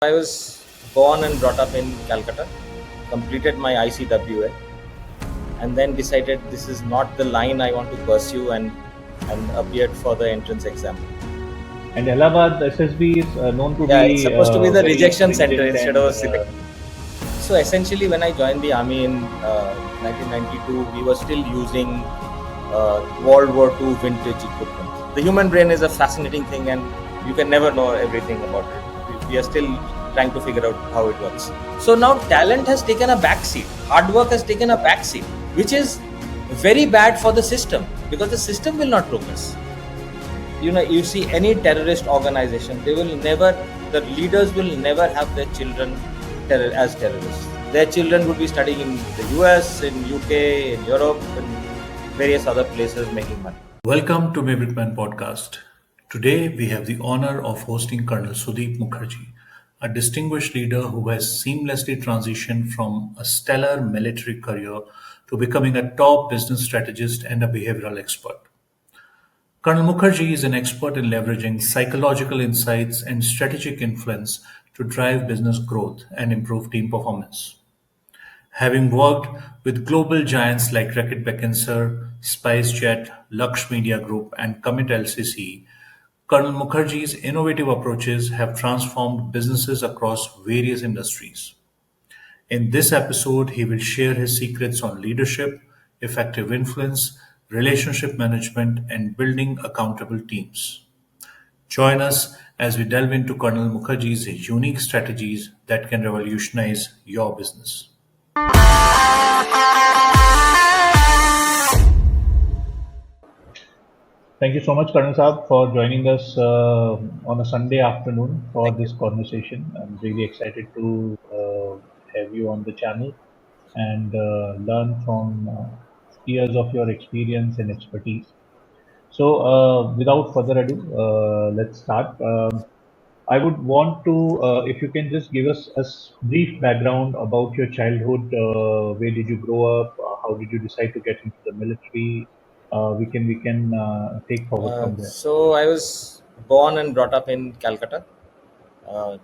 I was born and brought up in Calcutta, completed my ICWA, and then decided this is not the line I want to pursue and appeared for the entrance exam. And Allahabad SSB is known to Yeah, be it's supposed to be the very rejection center stringent instead and of a select. So essentially, when I joined the army in 1992, we were still using World War II vintage equipment. The human brain is a fascinating thing, and you can never know everything about it. We are still trying to figure out how it works. So now talent has taken a backseat. Hard work has taken a backseat, which is very bad for the system because the system will not progress. You see any terrorist organization, the leaders will never have their children as terrorists. Their children would be studying in the US, in UK, in Europe, and various other places making money. Welcome to MaverickMan Podcast. Today we have the honor of hosting Colonel Sudip Mukerjee, a distinguished leader who has seamlessly transitioned from a stellar military career to becoming a top business strategist and a behavioral expert. Colonel Mukherjee is an expert in leveraging psychological insights and strategic influence to drive business growth and improve team performance. Having worked with global giants like Reckitt Beckinsale, SpiceJet, Lux Media Group, and Commit LCC, Colonel Mukherjee's innovative approaches have transformed businesses across various industries. In this episode, he will share his secrets on leadership, effective influence, relationship management, and building accountable teams. Join us as we delve into Colonel Mukherjee's unique strategies that can revolutionize your business. Thank you so much, Karan Saab, for joining us on a Sunday afternoon for Thank this you. conversation. I'm really excited to have you on the channel and learn from years of your experience and expertise. So, without further ado, let's start. I would want to, if you can just give us a brief background about your childhood. Where did you grow up? How did you decide to get into the military? We can take forward from there. So I was born and brought up in Calcutta, uh,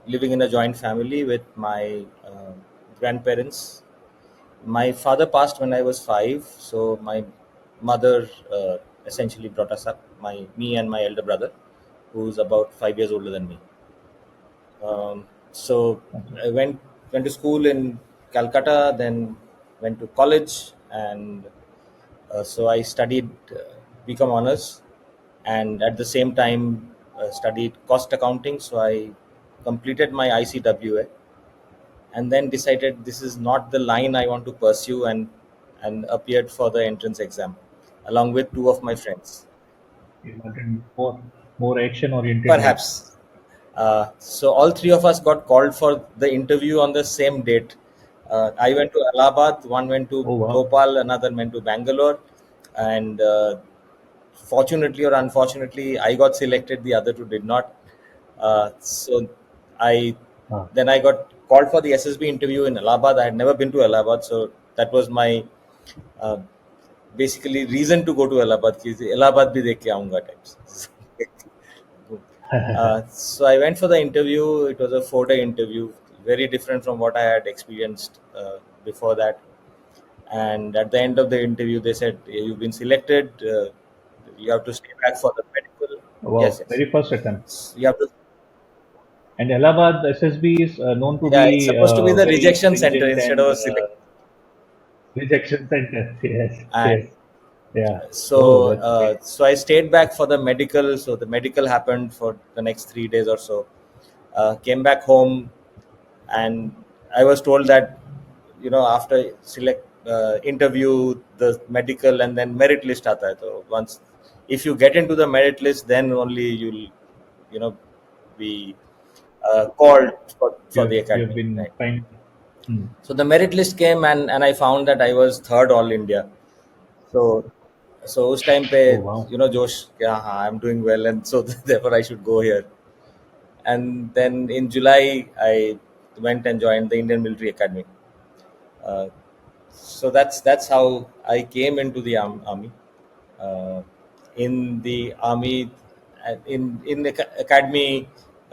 living in a joint family with my grandparents. My father passed when I was 5, so my mother essentially brought us up. Me and my elder brother, who's about 5 years older than me. So Okay. I went to school in Calcutta, then went to college, and so I studied BCom honors, and at the same time studied cost accounting. So I completed my ICWA, and then decided this is not the line I want to pursue, and appeared for the entrance exam along with two of my friends. You wanted more action oriented life. Perhaps. So all three of us got called for the interview on the same date. I went to Allahabad, one went to Oh wow. Bhopal, another went to Bangalore, and fortunately or unfortunately, I got selected. The other two did not. So I Ah, then I got called for the SSB interview in Allahabad. I had never been to Allahabad, so that was my uh, basically reason to go to Allahabad. कि Allahabad भी देख के आऊँगा types. So I went for the interview. It was a 4-day interview, very different from what I had experienced before that. And at the end of the interview, they said, "You've been selected. You have to stay back for the medical." Yes, wow. yes. Very first attempt. You have to. And Allahabad SSB is known to Yeah, it's be supposed to be the very rejection center stringent instead of and a select. rejection center. Yes, And yes, yeah. Oh, so, that's great. so I stayed back for the medical. So the medical happened for the next 3 days or so. Came back home, and I was told that after select interview, the medical, and then merit list aata hai. So once if you get into the merit list, then only you'll you know be called for the You've academy, been right? fine. Hmm. So the merit list came, and I found that I was third all India. So so उस time पे Oh wow. जोश क्या हाँ I'm doing well, and so therefore I should go here. And then in July I went and joined the Indian Military Academy. Uh, so that's how I came into the army. In the army, in the academy,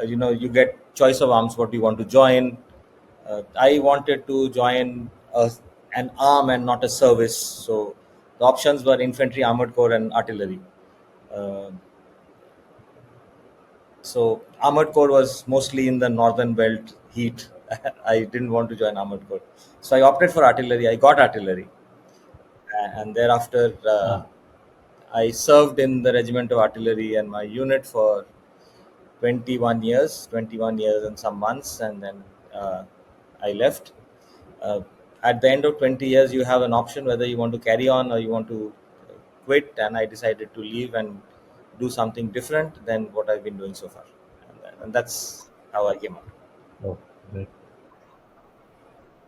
you get choice of arms what you want to join. I wanted to join an arm and not a service, so the options were infantry, armored corps, and artillery. Uh, so armored corps was mostly in the northern belt heat. I didn't want to join armored corps, so I opted for artillery. I got artillery, and thereafter Ah, I served in the regiment of artillery and my unit for 21 years and some months, and then I left. Uh, at the end of 20 years, you have an option whether you want to carry on or you want to quit, and I decided to leave and do something different than what I've been doing so far, and that's how I came out. oh, great.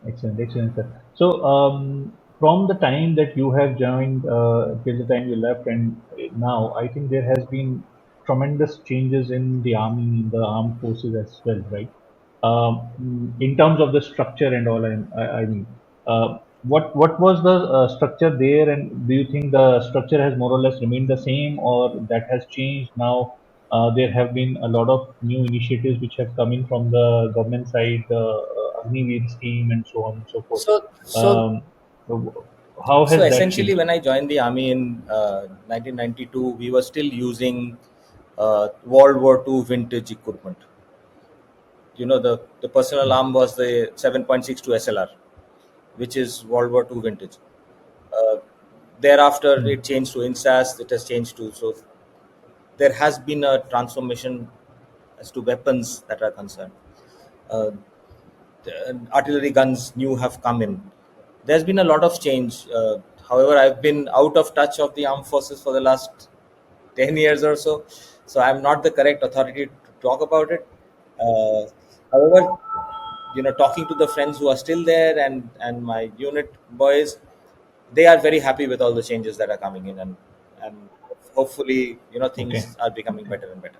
Excellent, excellent, sir. So, from the time that you have joined till the time you left and now, I think there has been tremendous changes in the army, in the armed forces as well, right? In terms of the structure and all, I mean, what was the structure there, and do you think the structure has more or less remained the same, or that has changed now? There have been a lot of new initiatives which have come in from the government side, the Agniveer scheme, and so on and so forth. So, so, Um, how so has that essentially, changed? when I joined the army in 1992, we were still using World War II vintage equipment. The personal Mm, arm was the 7.62 SLR, which is World War II vintage. Uh, Thereafter, mm, it changed to Instas. It has changed to, so there has been a transformation as to weapons that are concerned. Uh, the artillery guns new have come in. There's been a lot of change. However, I've been out of touch of the armed forces for the last 10 years or so. So I'm not the correct authority to talk about it. However, talking to the friends who are still there, and my unit boys, they are very happy with all the changes that are coming in, and hopefully, okay. things are becoming Okay. better and better.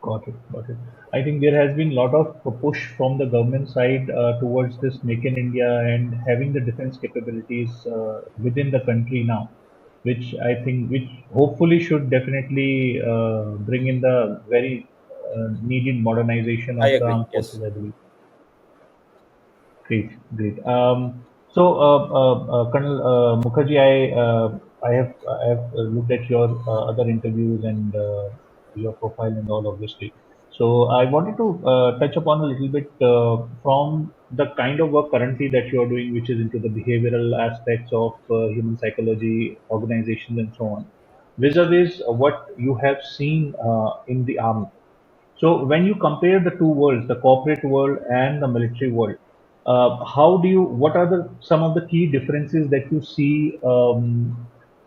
Got it. Got it. I think there has been a lot of push from the government side towards this Make in India and having the defense capabilities within the country now, which I think, which hopefully should definitely bring in the very needed modernization I of the agree, armed yes. forces, I believe. Great, great. Colonel Mukherjee, I have looked at your other interviews and your profile and all, obviously. So I wanted to touch upon a little bit from the kind of work currently that you are doing, which is into the behavioral aspects of human psychology, organizations, and so on, vis-a-vis what you have seen in the army. So when you compare the two worlds, the corporate world and the military world, what are some of the key differences that you see from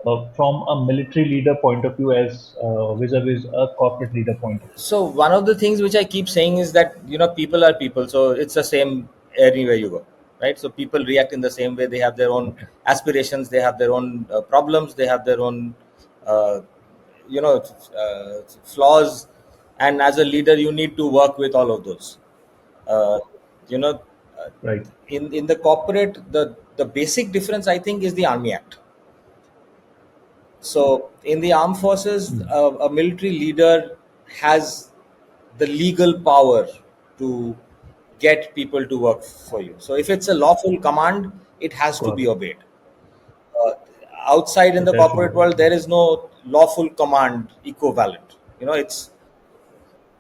a military leader point of view as vis-a-vis a corporate leader point of view? So one of the things which I keep saying is that people are people, so it's the same anywhere you go, right? So people react in the same way. They have their own Okay, aspirations, they have their own problems, they have their own uh, flaws, and as a leader, you need to work with all of those. Uh, you know, uh, right. in the corporate, the basic difference I think is the Army Act. So, in the armed forces, Mm, a military leader has the legal power to get people to work for you. So, if it's a lawful command, it has to got be it. obeyed. Uh, Outside in It the has to be corporate done. world, there is no lawful command equivalent. It's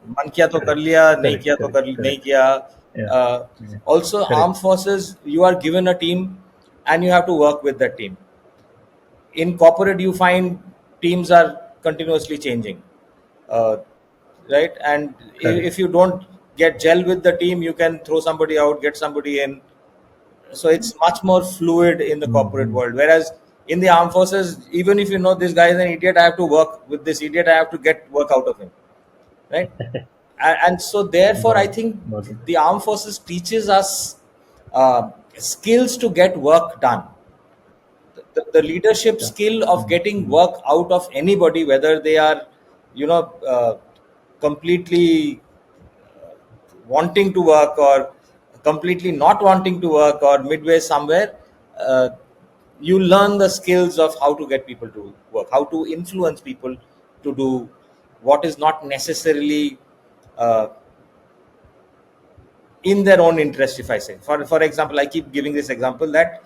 मन किया तो कर Correct, लिया, नहीं correct, किया तो correct, नहीं correct. किया. Yeah, Uh, yeah, Also, armed correct. forces, you are given a team, and you have to work with that team. In corporate, you find teams are continuously changing, uh, right? And Correct. if you don't get gel with the team, you can throw somebody out, get somebody in. So it's much more fluid in the corporate Mm-hmm. world, whereas in the armed forces, even if this guy is an idiot, I have to work with this idiot, I have to get work out of him, right? And so therefore I Got it. think Got it. the armed forces teaches us skills to get work done. The leadership Yeah. skill of getting Mm-hmm. work out of anybody, whether they are you know completely wanting to work, or completely not wanting to work, or midway somewhere, uh, you learn the skills of how to get people to work, how to influence people to do what is not necessarily uh, in their own interest. If I say, for example, I keep giving this example that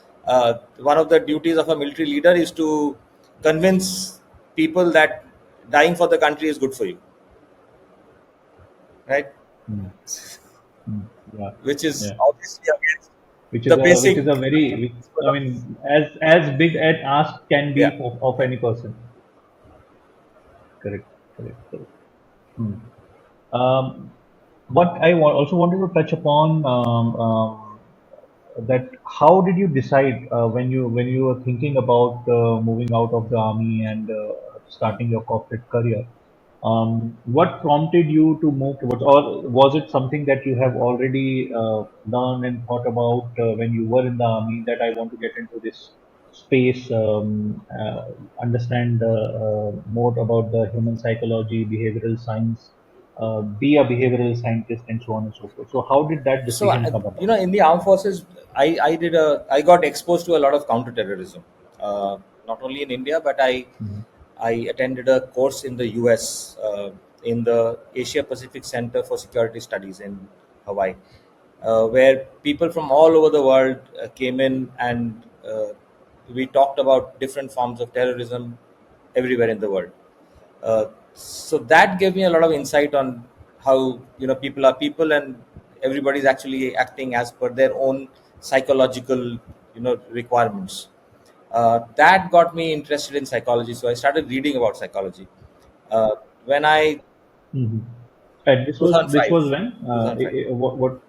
one of the duties of a military leader is to convince people that dying for the country is good for you, right? Mm. Mm. Yeah. Which is Yeah. obviously against Which the is a basic very, principle I of, mean, as big an ask can be yeah, of yeah. any person. Correct. Correct. Correct. Hmm. Um, what I also wanted to touch upon, that how did you decide, when you were thinking about moving out of the army and starting your corporate career? What prompted you to move towards, or was it something that you have already done and thought about when you were in the army, that I want to get into this space, understand more about the human psychology, behavioral science, be a behavioral scientist, and so on and so forth? So, how did that So decision come about? in the armed forces, I got exposed to a lot of counterterrorism, not only in India, but Mhm. I attended a course in the US, in the Asia Pacific Center for Security Studies in Hawaii, where people from all over the world came in, and we talked about different forms of terrorism everywhere in the world. So that gave me a lot of insight on how, people are people, and everybody's actually acting as per their own psychological, requirements. That got me interested in psychology, so I started reading about psychology. uh, when I Mhm. And this was 2005 when, 2005 what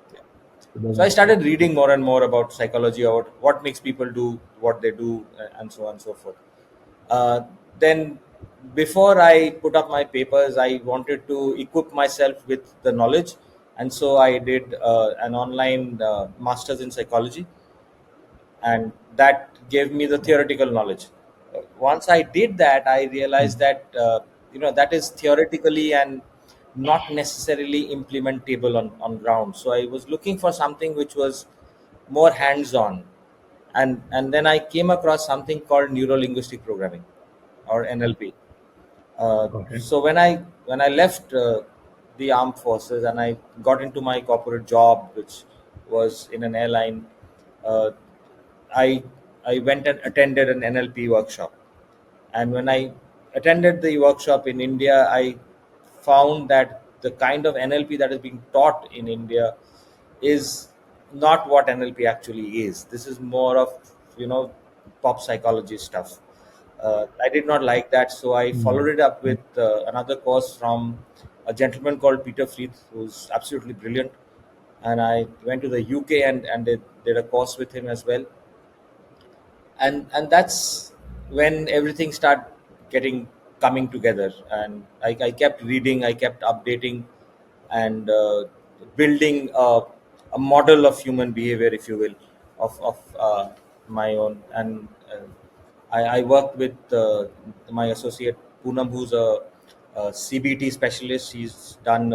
So I 2005. started reading more and more about psychology, about what makes people do what they do, and so on and so forth. Then, before I put up my papers, I wanted to equip myself with the knowledge, and so I did an online master's in psychology, and that gave me the theoretical knowledge. Once I did that, I realized Hmm. that that is theoretically and not necessarily implementable on ground. So I was looking for something which was more hands-on, and then I came across something called neuro linguistic programming, or NLP. Got it. So when I left the armed forces and I got into my corporate job, which was in an airline, uh, I I went and attended an NLP workshop. And when I attended the workshop in India, I found that the kind of NLP that is being taught in India is not what NLP actually is. This is more of, pop psychology stuff. I did not like that, so I Hmm. followed it up Hmm. with another course from a gentleman called Peter Freeth, who's absolutely brilliant. And I went to the UK and did a course with him as well. And that's when everything started getting coming together, and I kept reading, I kept updating, and building a model of human behavior, if you will, of my own. And I worked with my associate Poonam, who's a CBT specialist. He's done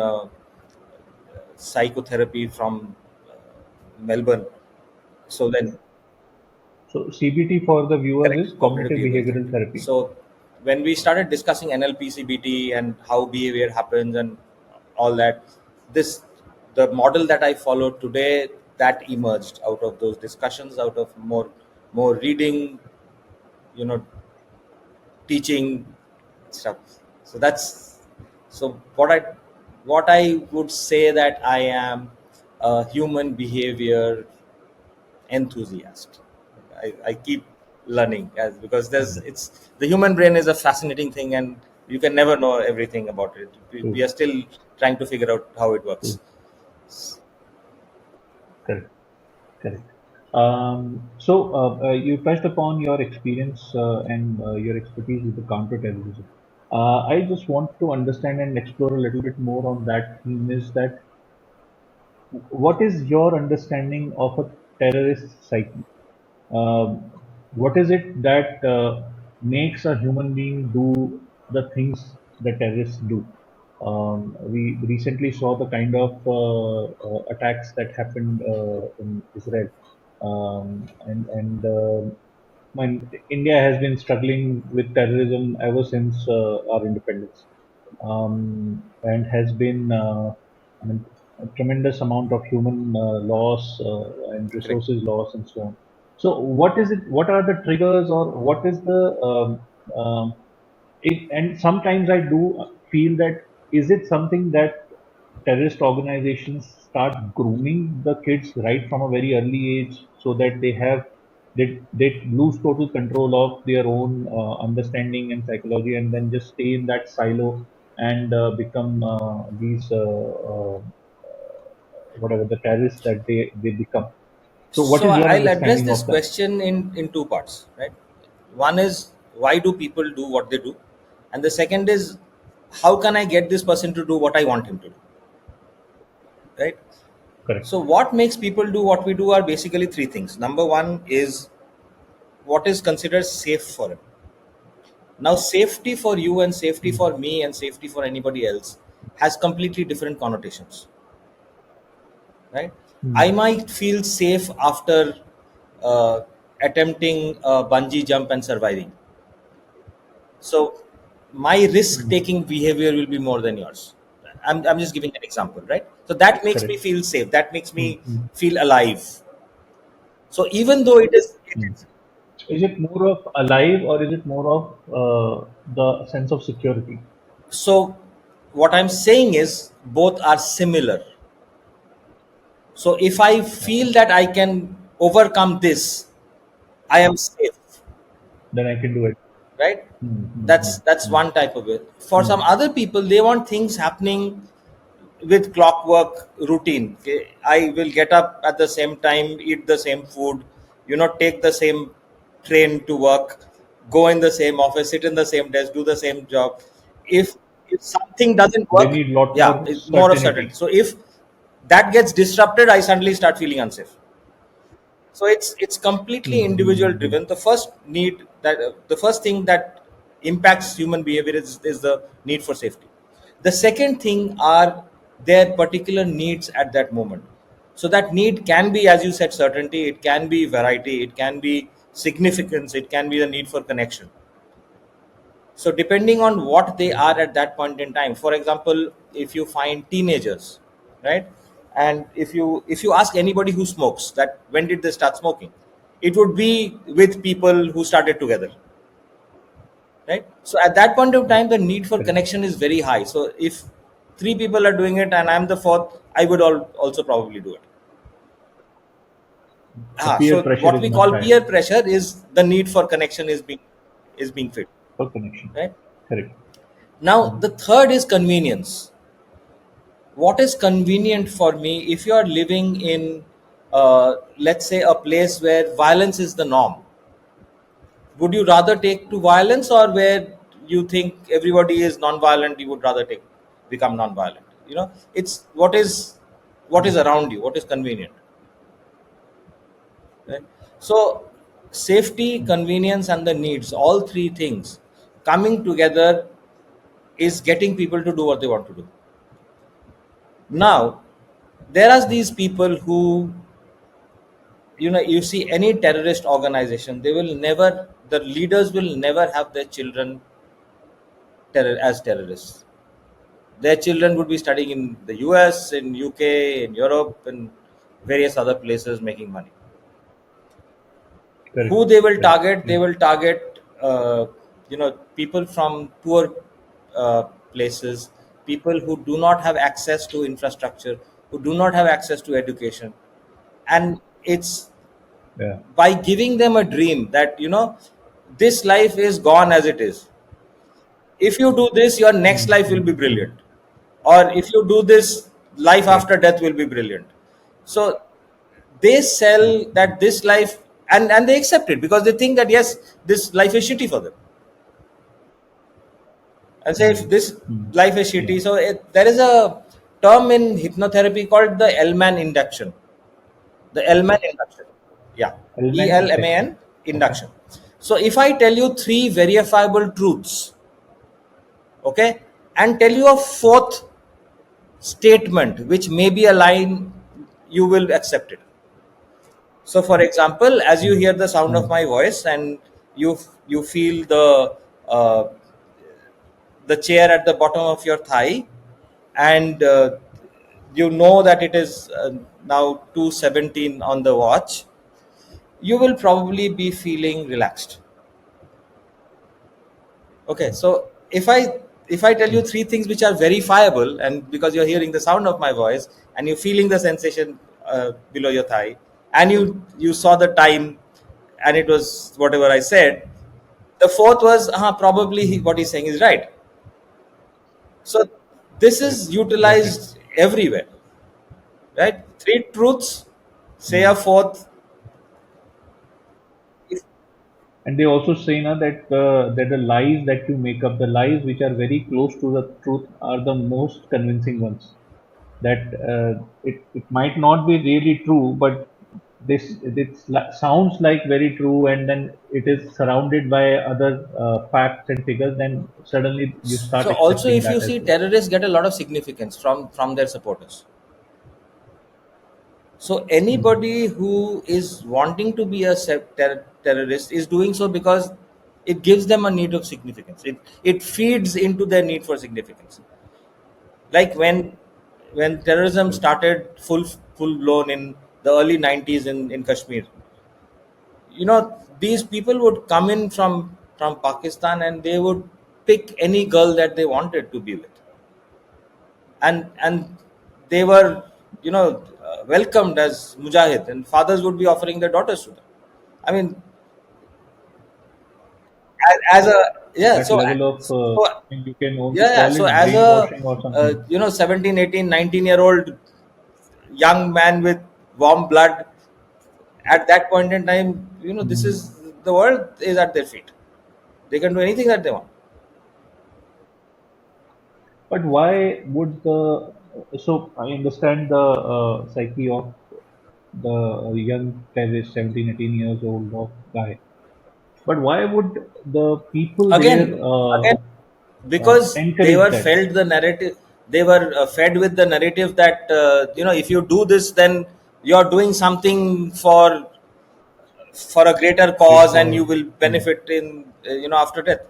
psychotherapy from Melbourne. So then, So CBT, for the viewers, is correct, cognitive cognitive behavioral behavioral therapy. therapy. So when we started discussing NLP, CBT, and how behavior happens and all that, this the model that I followed today, that emerged out of those discussions, out of more reading, you know, teaching stuff. So that's so what I would say, that I am a human behavior enthusiast. I keep learning, because Wonderful. it's the human brain is a fascinating thing, and you can never know everything about it. We True. are still trying to figure out how it works. True. Correct. Correct. So you touched upon your experience and your expertise with the counterterrorism. I just want to understand and explore a little bit more on that theme. Is that what is your understanding of a terrorist psyche? Um, what is it that makes a human being do the things that terrorists do? We recently saw the kind of attacks that happened in Israel, and India has been struggling with terrorism ever since our independence. and has been I mean, a tremendous amount of human loss and Correct. resources loss and so on. So, what is it? What are the triggers, or what is the and sometimes I do feel that, is it something that terrorist organizations start grooming the kids right from a very early age, so that they lose total control of their own understanding and psychology, and then just stay in that silo and become these whatever the terrorists that they become. So what So is your I'll address understanding this of that? question in two parts, right? One is why do people do what they do, and the second is how can I get this person to do what I want him to do, right? Correct. So what makes people do what we do are basically three things. Number one is what is considered safe for him. Now, safety for you and safety Mm. for me and safety for anybody else has completely different connotations, right? I Mm. might feel safe after uh, attempting a bungee jump and surviving. So my risk Mm. taking behavior will be more than yours. I'm just giving an example, right? So that makes me Correct. feel safe. That makes Mm. me Mm. feel alive. So even though it is, Mm. Is it more of alive, or is it more of the sense of security? so what I'm saying is both are similar. So if I Okay. feel that I can overcome this, I am safe, Then I can do it. right? Mm. Mm. That's Mm. one type of it. For Mm. some other people, they want things happening with clockwork routine. Okay? I will get up at the same time, eat the same food, take the same train to work, go in the same office, sit in the same desk, do the same job. If something doesn't They work, need lot yeah, more it's more of certainty. certainty. So if that gets disrupted, I suddenly start feeling unsafe. So it's completely Mm. individual Mm. Mm. driven. The first thing that impacts human behavior is the need for safety. The second thing are their particular needs at that moment. So that need can be, as you said, certainty, it can be variety, it can be significance, it can be the need for connection. So depending on what they are at that point in time, for example, if you find teenagers, right, and if you ask anybody who smokes that when did they start smoking, it would be with people who started together, right? So at that point of Right. time the need for Correct. connection is very high. So if three people are doing it and I'm the fourth, I would also probably do it. The peer So pressure what is we much call higher peer pressure is the need for connection is being fit, for connection. right? Correct. Now Mhm. the third is convenience. What is convenient for me if you are living in let's say a place where violence is the norm? Would you rather take to violence, or where you think everybody is non-violent, you would rather take become non-violent? It's what is around you, what is convenient, right? So safety, convenience, and the needs, all three things coming together is getting people to do what they want to do. Now there are these people who, you see any terrorist organization, they will never, the leaders will never have their children as terrorists. Their children would be studying in the US, in UK, in Europe, and various other places making money. Correct. Who they will Correct. target? They Yeah. will target people from poor uh, places, people who do not have access to infrastructure, who do not have access to education. And it's Yeah. by giving them a dream that this life is gone as it is. If you do this, your next Mm. life will Mm. be Mm. brilliant, or if you do this, life Correct. after death will be brilliant. So they sell Mm. Mm. that this life, and they accept it because they think that yes, this life is shitty for them, and say if Mm. this Mm. life is Yeah. shitty. So there is a term in hypnotherapy called the L-man induction. The L-man induction. Yeah. Element induction. ELMAN Okay. induction. So if I tell you three verifiable truths, okay, and tell you a fourth statement which may be a line, you will accept it. So for example, as you Mm. hear the sound of Mm. my voice and you feel uh, the chair at the bottom of your thigh, and you know that it is now 2:17 on the watch, you will probably be feeling relaxed. Okay, so if I tell you three things which are verifiable, and because you're hearing the sound of my voice and you're feeling the sensation below your thigh, and you saw the time, and it was whatever I said, the fourth was probably what he's saying is right. So this Correct. is Got it. utilized everywhere, right? Three truths, say a Mm. fourth. If, And they also say now that the lies that you make up, the lies which are very close to the truth, are the most convincing ones. That it might not be really true, but sounds like very true, and then it is surrounded by other facts and figures. Then suddenly you start so also, accepting if you that as see, well. terrorists get a lot of significance from their supporters. So Mm. anybody who is wanting to be a terrorist is doing so because it gives them a need of significance. It feeds into their need for significance. Like when terrorism Correct. started full blown in the early 90s in Kashmir, these people would come in from Pakistan, and they would pick any girl that they wanted to be with, and they were welcomed as mujahid, and fathers would be offering their daughters to them. I mean, as a yeah That so level of so you can only yeah, yeah. call So it as a brainwashing or something. 17, 18, 19-year old young man with warm blood, at that point in time, this Mm. is the world is at their feet. They can do anything that they want. But why would the so I understand the psyche of the young terrorist, 17, 18 years old of guy. But why would the people there Again, because they encourage were that? felt the narrative, they were fed with the narrative that if you do this, then you're doing something for a greater Great cause, and you cause. will Mm, benefit in after death.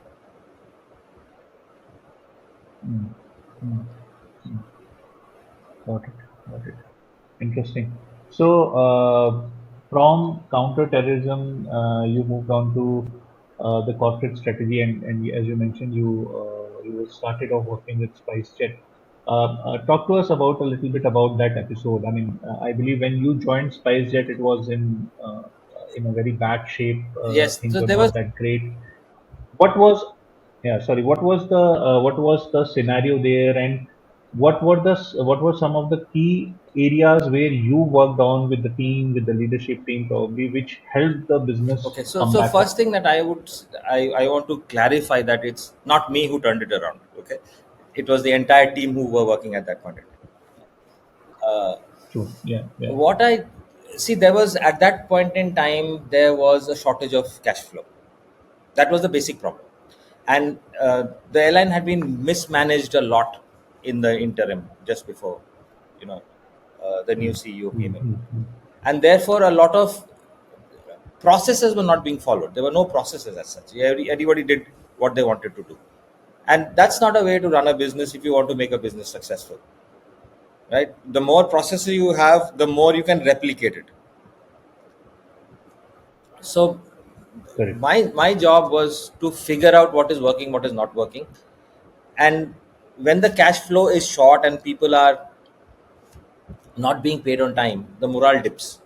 mm, mm, mm. Got it. Got it. Interesting. So, from counter-terrorism, you moved on to the corporate strategy, and as you mentioned, you started off working with SpiceJet. Talk to us about a little bit about that episode. I mean, I believe when you joined SpiceJet, it was in a very bad shape. Yes, Things so were there was. not that great. What was, yeah, sorry, what was the scenario there, and what were some of the key areas where you worked on with the team, with the leadership team, probably, which helped the business Okay, so come so back first up? thing that I want to clarify that it's not me who turned it around. Okay, it was the entire team who were working at that point in time. True. Yeah. Yeah. What I see, there was, at that point in time, there was a shortage of cash flow. That was the basic problem, and the airline had been mismanaged a lot in the interim, just before you know the new Mm, CEO mm, came in, mm, mm. and therefore a lot of processes were not being followed. There were no processes as such. Everybody did what they wanted to do, and that's not a way to run a business if you want to make a business successful, right? The more processes you have, the more you can replicate it. So Correct. my job was to figure out what is working, what is not working, and when the cash flow is short and people are not being paid on time, the morale dips,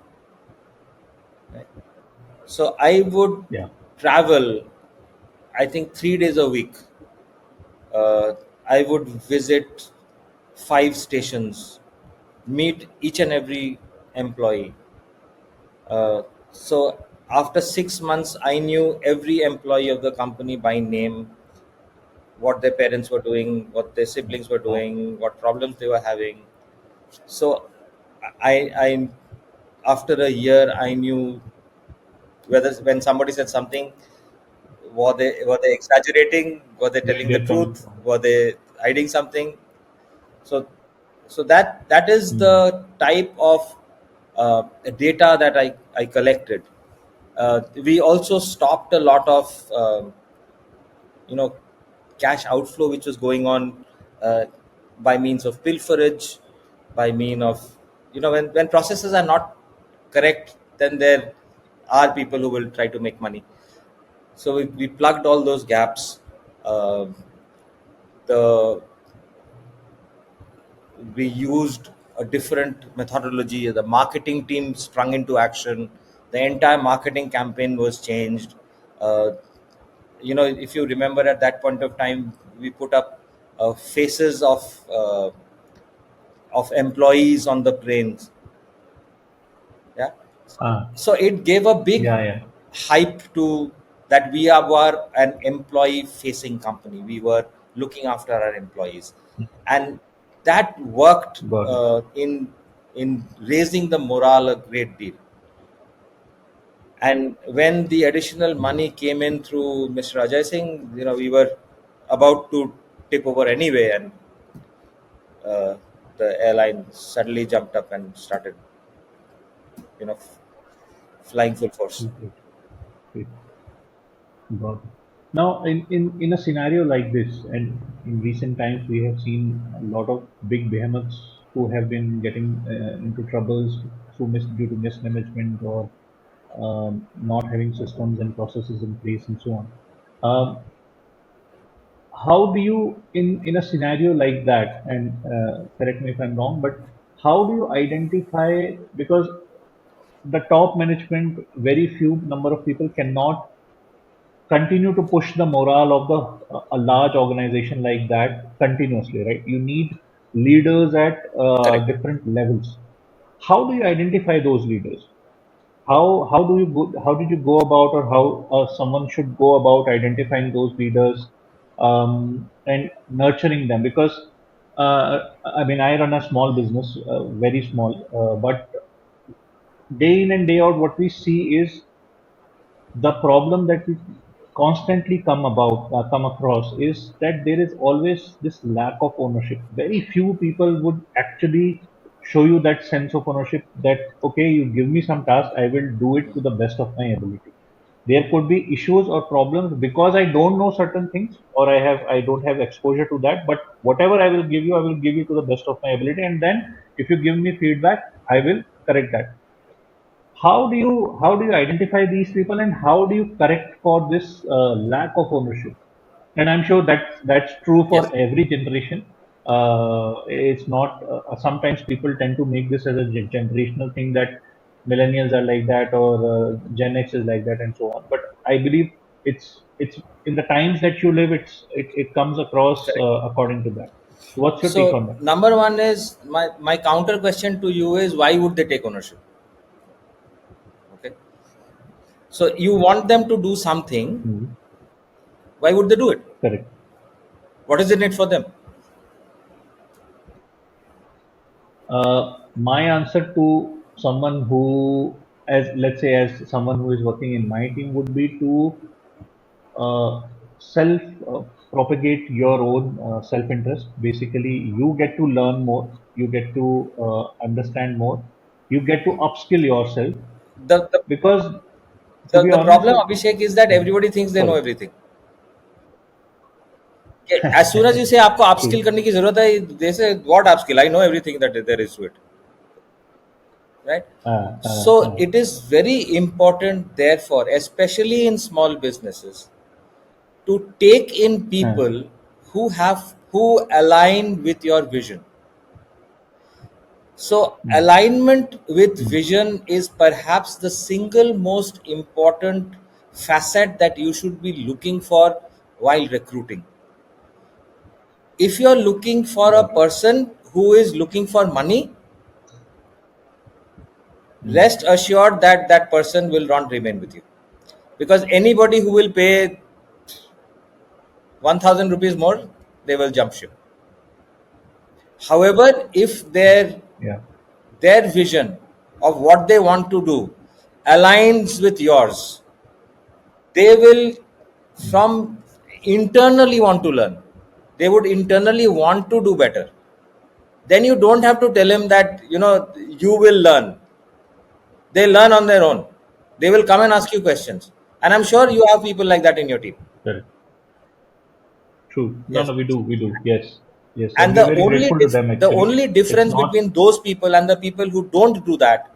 right? So I would Yeah. travel, I think 3 days a week. I would visit 5 stations, meet each and every employee. So after 6 months, I knew every employee of the company by name, what their parents were doing, what their siblings were Wow. doing, what problems they were having. So I after a year, I knew whether, when somebody said something, were they exaggerating, were they Where telling the they're coming truth, from. were they hiding something. So that is Mm. the type of data that I collected. We also stopped a lot of you know cash outflow which was going on by means of pilferage, by mean of, when processes are not correct, then there are people who will try to make money. So we plugged all those gaps. Uh, the we used a different methodology. The marketing team sprung into action. The entire marketing campaign was changed. Uh, if you remember, at that point of time, we put up faces of employees on the planes. Yeah. Ah, So it gave a big yeah, yeah. hype to that were an employee facing company. We were looking after our employees, and that worked Got it. in raising the morale a great deal. And when the additional money came in through Mr. Ajay Singh, we were about to tip over anyway, and uh, the airline suddenly jumped up and started, you know, flying full force. Great. Great. Got it. Now, in a scenario like this, and in recent times, we have seen a lot of big behemoths who have been getting into troubles due to mismanagement or not having systems and processes in place and so on. Um, how do you, in a scenario like that, and correct me if I'm wrong, but how do you identify, because the top management, very few number of people cannot continue to push the morale of a large organization like that continuously, right? You need leaders at Correct. different levels. How do you identify those leaders? How did you go about, or how someone should go about identifying those leaders and nurturing them? Because I mean, I run a small business, very small, but day in and day out, what we see is the problem that we constantly come across is that there is always this lack of ownership. Very few people would actually show you that sense of ownership, that okay, you give me some task, I will do it to the best of my ability. There could be issues or problems because I don't know certain things, or I don't have exposure to that, but whatever I will give you, I will give you to the best of my ability, and then if you give me feedback, I will correct that. How do you identify these people, and how do you correct for this lack of ownership? And I'm sure that's true for Yes. every generation. It's not sometimes people tend to make this as a generational thing, that millennials are like that, or Gen X is like that, and so on. But I believe it's in the times that you live, it comes across Correct. according to that. So what's your take So on that? number one is, my counter question to you is, why would they take ownership? Okay. So you want them to do something. Mhm. Why would they do it? Correct. What is in it for them? My answer to someone who, as let's say, as someone who is working in my team, would be to uh, self propagate your own self interest. Basically, you get to learn more, you get to understand more, you get to upskill yourself, The the, because to the, be the honest, problem, Abhishek, is that Mhm. everybody thinks they know Sorry. everything. As soon as you say आपको True. upskill करने की जरूरत है, they say, what upskill? I know everything that there is to it. Right? Uh, uh, So uh, it is very important, therefore, especially in small businesses, to take in uh, people who align with your vision. So mm, alignment with mm, vision is perhaps the single most important facet that you should be looking for while recruiting. If you're looking for a got it. person who is looking for money, Mm, rest assured that that person will not remain with you, because anybody who will pay 1000 rupees more, they will jump ship. However, if yeah. their vision of what they want to do aligns with yours, they will Mm, from internally want to learn. They would internally want to do better. Then you don't have to tell him that, you will learn. They learn on their own. They will come and ask you questions. And I'm sure you have people like that in your team. correct. True. No, Yes. no, we do. Yes, yes, and And we're very grateful to them. the Actually, only it's difference not between those people and the people who don't do that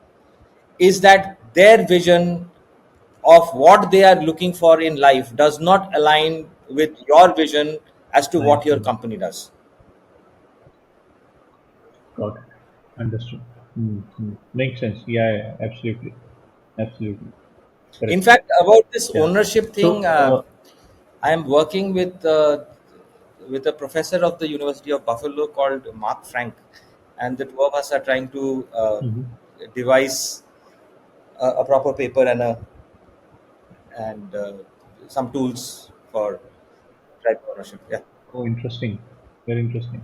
is that their vision of what they are looking for in life does not align with your vision as to what your mindful. company does. Got it. Understood. Makes sense. Yeah, yeah, absolutely, absolutely. In Correct. fact, about this Yeah. ownership thing, So, I am working with a professor of the University of Buffalo called Mark Frank, and the two of us are trying to mhm. devise a proper paper and some tools for tribe ownership. Yeah. Oh, interesting. Very interesting.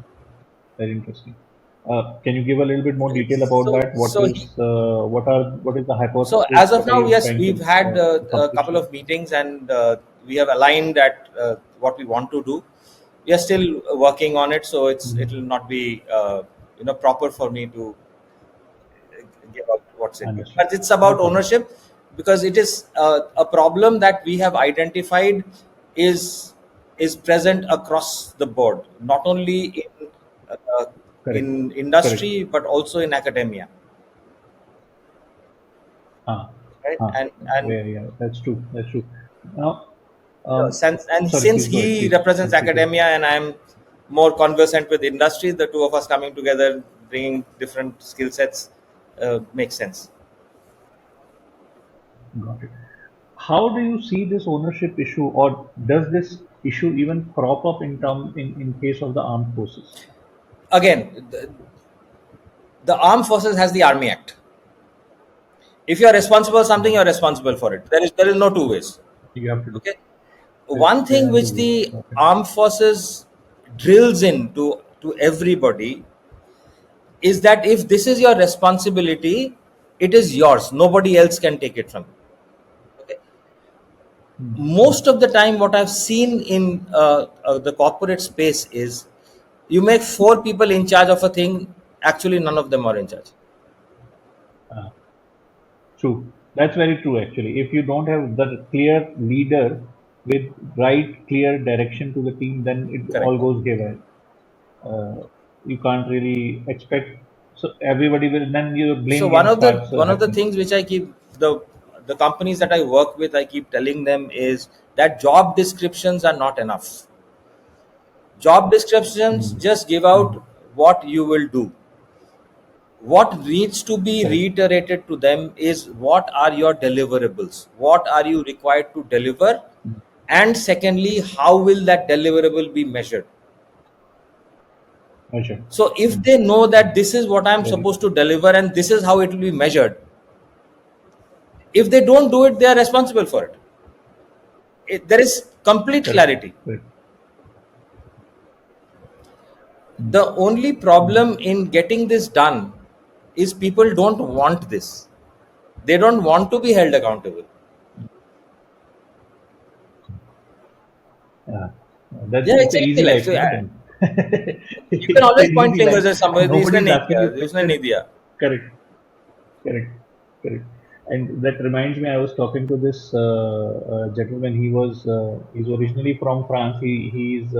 Very interesting. Can you give a little bit more detail about So that? so he, What is the so hypothesis? as of What are now, you yes, trying to we've had a accomplish couple here? of meetings and we have aligned at what we want to do. We are still working on it, so it will Mhm. not be proper for me to give out what's it. Understood. But it's No about problem. ownership because it is a problem that we have identified is is present across the board, not only uh, Correct. in Correct. industry but also in academia, Ah, right? ah. And Yeah, yeah. That's true. That's true. Now, sorry. since Please go ahead. he Please represents completely. academia and I'm more conversant with industry, the two of us coming together, bringing different skill sets, makes sense. Got it. How do you see this ownership issue, or does this issue even crop up in case of the armed forces? Again, the armed forces has the Army Act. If you are responsible for something, you Mhm. are responsible for it. There is no two ways. You have to do. Okay. One thing There are two which ways. the Got it. armed forces drills into to everybody is that if this is your responsibility, it is yours. Nobody else can take it from you. Okay. Most of the time, what I've seen in the corporate space is you make four people in charge of a thing. Actually, none of them are in charge. Uh, True. That's very true, actually. If you don't have the clear leader with right, clear direction to the team, then it Correct. all goes haywire. You can't really expect. So everybody will. Then your So blame game starts one of the happening. things which I keep the companies that I work with, I keep telling them is that job descriptions are not enough. Job descriptions Mm. just give Mm. out what you will do. What needs to be Correct. reiterated to them is what are your deliverables? What are you required to deliver? Mm. And secondly, how will that deliverable be measured? Measure. So if Mm. they know Mm. that this is what I'm Very. supposed to deliver and this is how it will be measured, if they don't do it, they are responsible for it. There is complete Correct. clarity. Correct. Mm. The only Mm. problem in getting this done is people don't want this. They don't want to be held accountable. Yeah. That's Yeah, it's an exactly. easy Like life, so, no? Then you can it's always an point easy fingers life. at somebody. Usne Nobody's nahi asking you kiya. Usne questions. nahi diya. Correct. Correct. Correct. And that reminds me, I was talking to this gentleman. He's originally from France. He's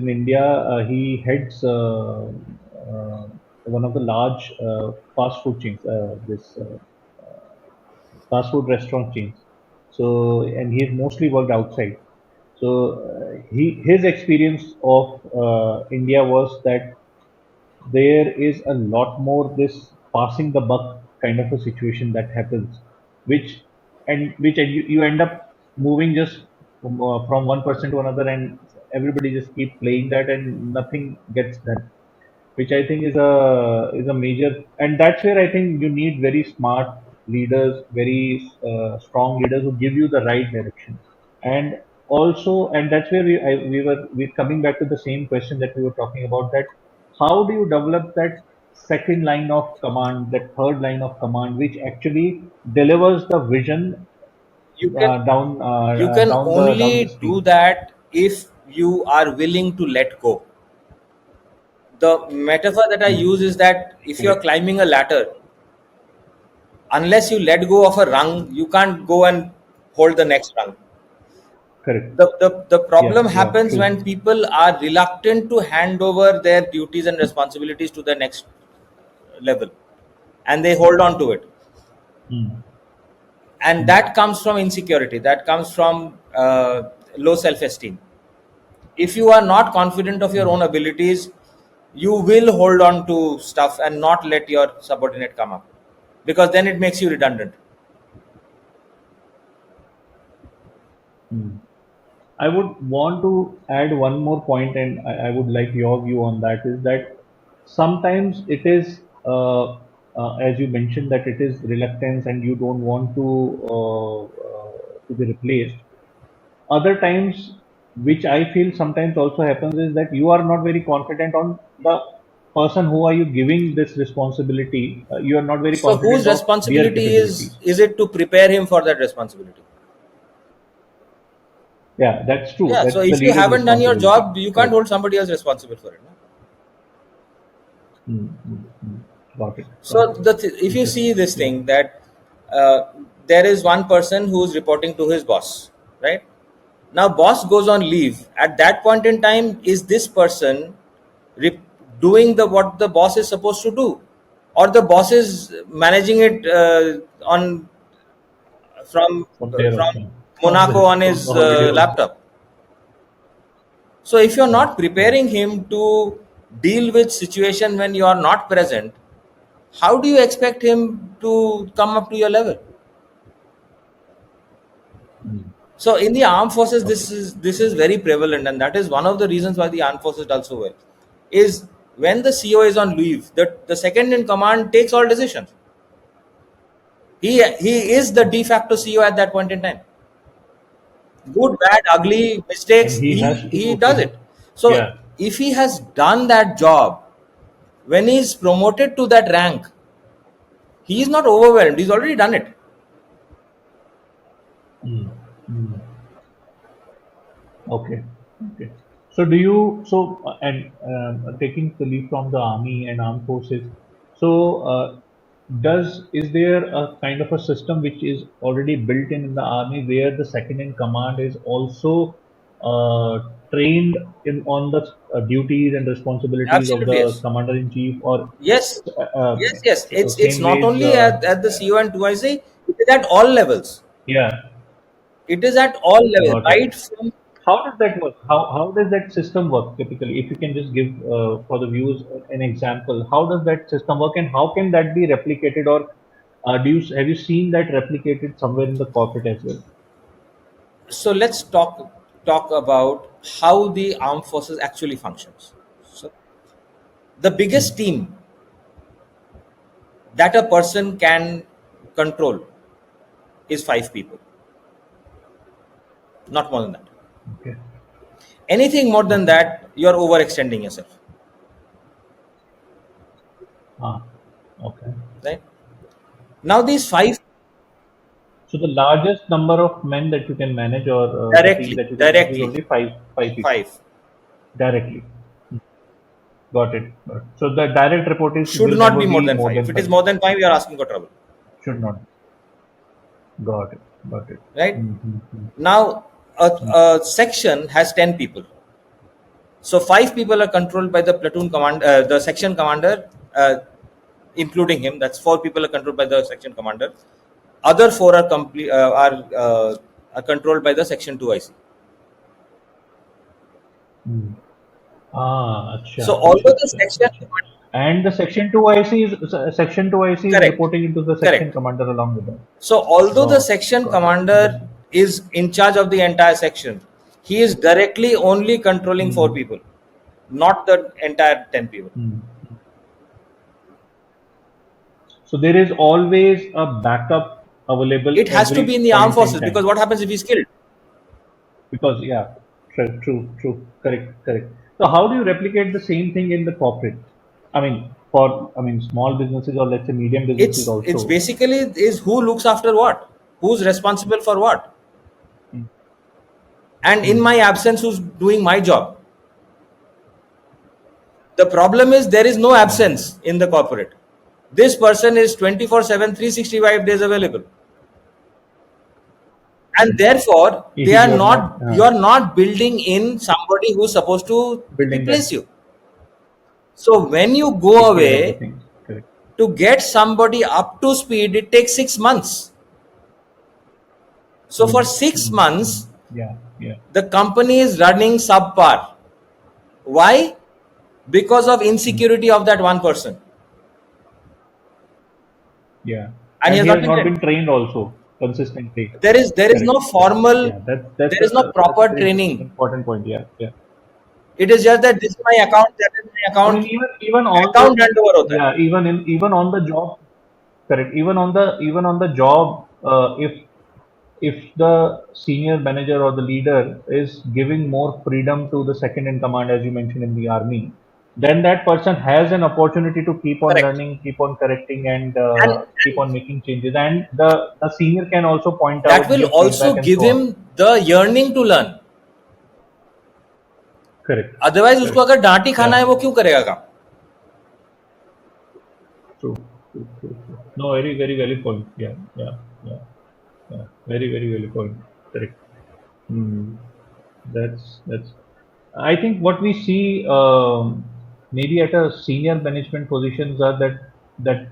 in India. He heads one of the large fast food chains. This fast food restaurant chains. So, and he's mostly worked outside. So, his experience of India was that there is a lot more this passing the buck kind of a situation that happens, which you end up moving just from one person to another, and everybody just keep playing that, and nothing gets done, which I think is a major, and that's where I think you need very smart leaders, very strong leaders who give you the right direction, and also, and that's where we're coming back to the same question that we were talking about, that how do you develop that second line of command, that third line of command, which actually delivers the vision You can you can down the only do stream. that if you are willing to let go. The metaphor that I Hmm. use is that if you are Correct. climbing a ladder, unless you let go of a rung, you can't go and hold the next rung. correct. The problem happens true. when people are reluctant to hand over their duties and responsibilities to the next level, and they hold on to it. And that comes from insecurity, that comes from low self-esteem. If you are not confident of your own abilities, you will hold on to stuff and not let your subordinate come up, because then it makes you redundant. I would want to add one more point, and I would like your view on that. Is that sometimes it is, as you mentioned, that it is reluctance, and you don't want to be replaced. Other times, which I feel sometimes also happens, is that you are not very confident on the person who are you giving this responsibility. You are not very So confident whose of their responsibility capabilities. is it to prepare him for that responsibility? Yeah, that's true. Yeah, so That's the if you leader's haven't done your responsibility. job, you can't Correct. hold somebody else responsible for it, no? Got it. So Got it. if you see Interesting. this Yeah. thing, that there is one person who's reporting to his boss, right? Now boss goes on leave. At that point in time, is this person doing the what the boss is supposed to do, or the boss is managing it on From there from also. Monaco on From the his holiday also. laptop? So if you're not Correct. preparing him to deal with situation when you are not present, how do you expect him to come up to your level? So in the armed forces, Okay. this is very prevalent, and that is one of the reasons why the armed forces does so well. Is when the CO is on leave, the second in command takes all decisions. He is the de facto CO at that point in time. Good, bad, ugly, And mistakes, he has he to, does it. So yeah. if he has done that job, when he's promoted to that rank, he is not overwhelmed. He's already done it. Mm, mm. Okay. Okay. So do you, so, and taking the leave from the army and armed forces, so is there a kind of a system which is already built in the army where the second in command is also trained on the duties and responsibilities of Absolutely, the yes. commander in chief, or Yes, uh, yes. It's same not ways? only at the CO and 2IC, it is at all levels. Yeah, It is at all levels, got it. right from. How does that work? How does that system work typically? If you can just give for the viewers an example, how does that system work, and how can that be replicated, or have you seen that replicated somewhere in the corporate as well? So let's talk about how the armed forces actually functions. So the biggest team that a person can control is 5 people, not more than that. Okay. Anything more than Okay. that, you're overextending yourself, Ah. Okay. right? Now these five So the largest number of men that you can manage, or the team directly, that you can manage, is directly only five people five directly. Got it. Got it. So the direct report should will not never be more be than more five. than If it is five. more than five, you're asking for trouble, Should not. Got it. Got it. right? Mm-hmm. Now a section has 10 people. So 5 people are controlled by the platoon command, the section commander, including him. That's 4 people are controlled by the section commander. Other four are are controlled by the section 2IC. So Acha, although acha, the acha, section acha. And the section 2IC is correct, reporting into the section correct. commander along with that. So although the section Got it. commander is in charge of the entire section, he is directly only controlling 4 people, not the entire 10 people. So there is always a backup available It has to be every in the armed point in forces, because time. what happens if he's killed? Because yeah, true, correct. So how do you replicate the same thing in the corporate? I mean, small businesses, or let's say medium businesses It's also. basically is who looks after what, who's responsible for what, and in my absence, who's doing my job. The problem is there is no absence in the corporate. This person is 24/7, 365 days available, and therefore they are You're not not. You are not building in somebody who's supposed to building that, replace you. So when you go take care of the away things. Correct. to get somebody up to speed, it takes 6 months. So for Mm, 6 months, yeah, yeah, the company is running subpar. Why? Because of mm, insecurity of that one person, yeah. and he And has he not has been not trained. been trained also consistently. There is no Correct, correct. formal, Yeah, there is no that's a proper very training. important point. Yeah, yeah. It is just that this is my account, that is my I mean, account. even on the, Account handover hota hai. yeah, even on the job, correct. Even on the job, if the senior manager or the leader is giving more freedom to the second in command, as you mentioned in the army, then that person has an opportunity to keep on Correct. learning, keep on correcting, and And keep on making changes. And the senior can also point that out, will give also feedback, and give so on. him the yearning to learn. Correct, Otherwise उसको correct. अगर डांट ही खाना है, Yeah, वो क्यों करेगा काम? true, true, true, true. No, very, very valid point. Yeah, yeah, yeah, yeah. Very, very valid point. Correct. Hmm. That's. I think what we see maybe at a senior management positions are that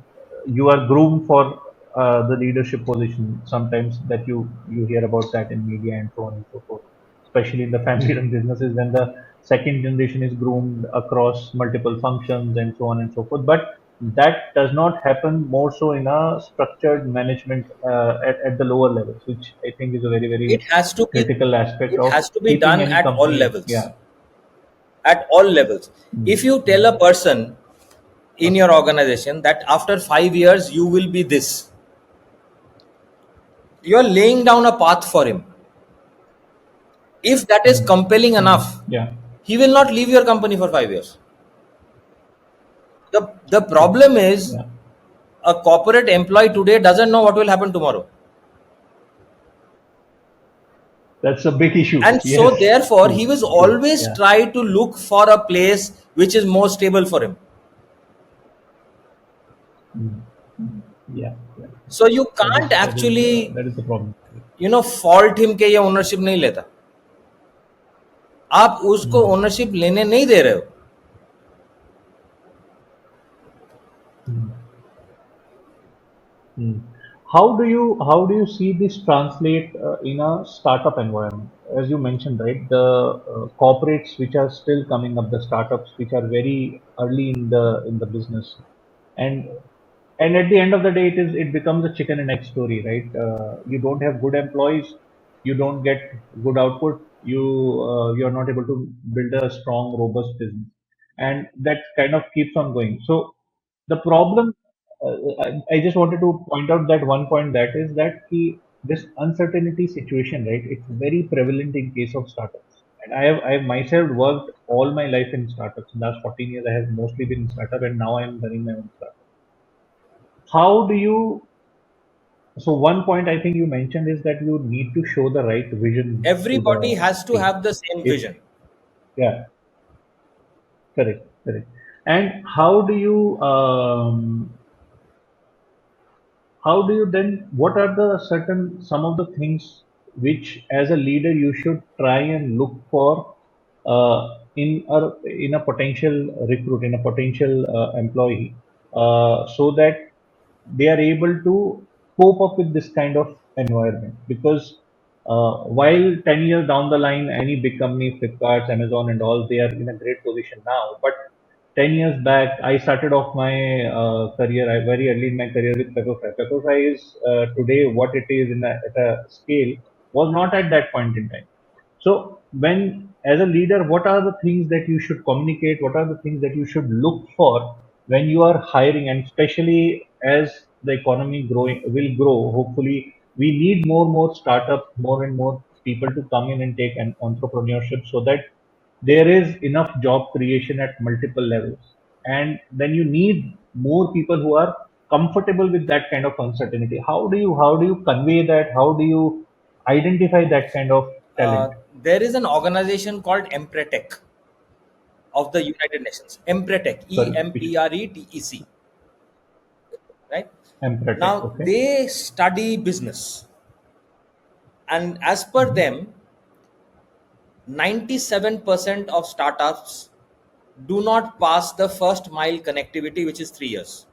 you are groomed for the leadership position. Sometimes that you hear about that in media and so on and so forth. Especially in the family-run businesses, when the second generation is groomed across multiple functions and so on and so forth. But that does not happen more so in a structured management at the lower levels, which I think is a very, It very has to be. critical aspect It of has to be keeping done any at all company. levels. Yeah. At all levels. Mm, If you tell mm. a person in Uh, your organization that after 5 years you will be this, you are laying down a path for him. If that is mm, compelling mm. enough, Yeah. he will not leave your company for 5 years. The True. problem is Yeah. a corporate employee today doesn't know what will happen tomorrow. That's a big issue. And so Yes. therefore he True. was True. always Yeah. try to look for a place which is more stable for him. Mm, mm. Yeah. Yeah. So you That can't is that is actually, that is the problem. fault him के ये ownership नहीं लेता. आप उसको Mm, ownership लेने नहीं दे रहे हो. mm, mm. How do you see this translate in a startup environment? As you mentioned, right, the corporates which are still coming up, the startups which are very early in the business, and and at the end of the day, it becomes a chicken and egg story, right? You don't have good employees, you don't get good output, you're not able to build a strong, robust business, and that kind of keeps on going. So the problem, I just wanted to point out that one point, that is that this uncertainty situation, right? It's very prevalent in case of startups. And I have myself worked all my life in startups. In the last 14 years, I have mostly been in startup, and now I am running my own startup. How do you, so one point I think you mentioned is that you need to show the right vision to Everybody the has to team. have the same If, vision. yeah, correct, correct. And how do you then, what are the certain, some of the things which as a leader you should try and look for uh, in a potential recruit, in a potential employee, so that they are able to cope up with this kind of environment? Because while 10 years down the line, any big company, Flipkart, Amazon and all, they are in a great position now, but 10 years back, I started off my career, I very early in my career, with Pepperfry. Pepperfry is today what it is at a scale, was not at that point in time. So when, as a leader, what are the things that you should communicate? What are the things that you should look for when you are hiring? And especially as the economy growing will grow, hopefully we need more startups, more and more people to come in and take an entrepreneurship, so that there is enough job creation at multiple levels. And then you need more people who are comfortable with that kind of uncertainty. How do you convey that? How do you identify that kind of talent? There is an organization called Empretec of the United Nations. Empretec, Sorry, which Empretec, right? Empathic. Now Okay. they study business. And as per them, 97% of startups do not pass the first mile connectivity, which is 3 years.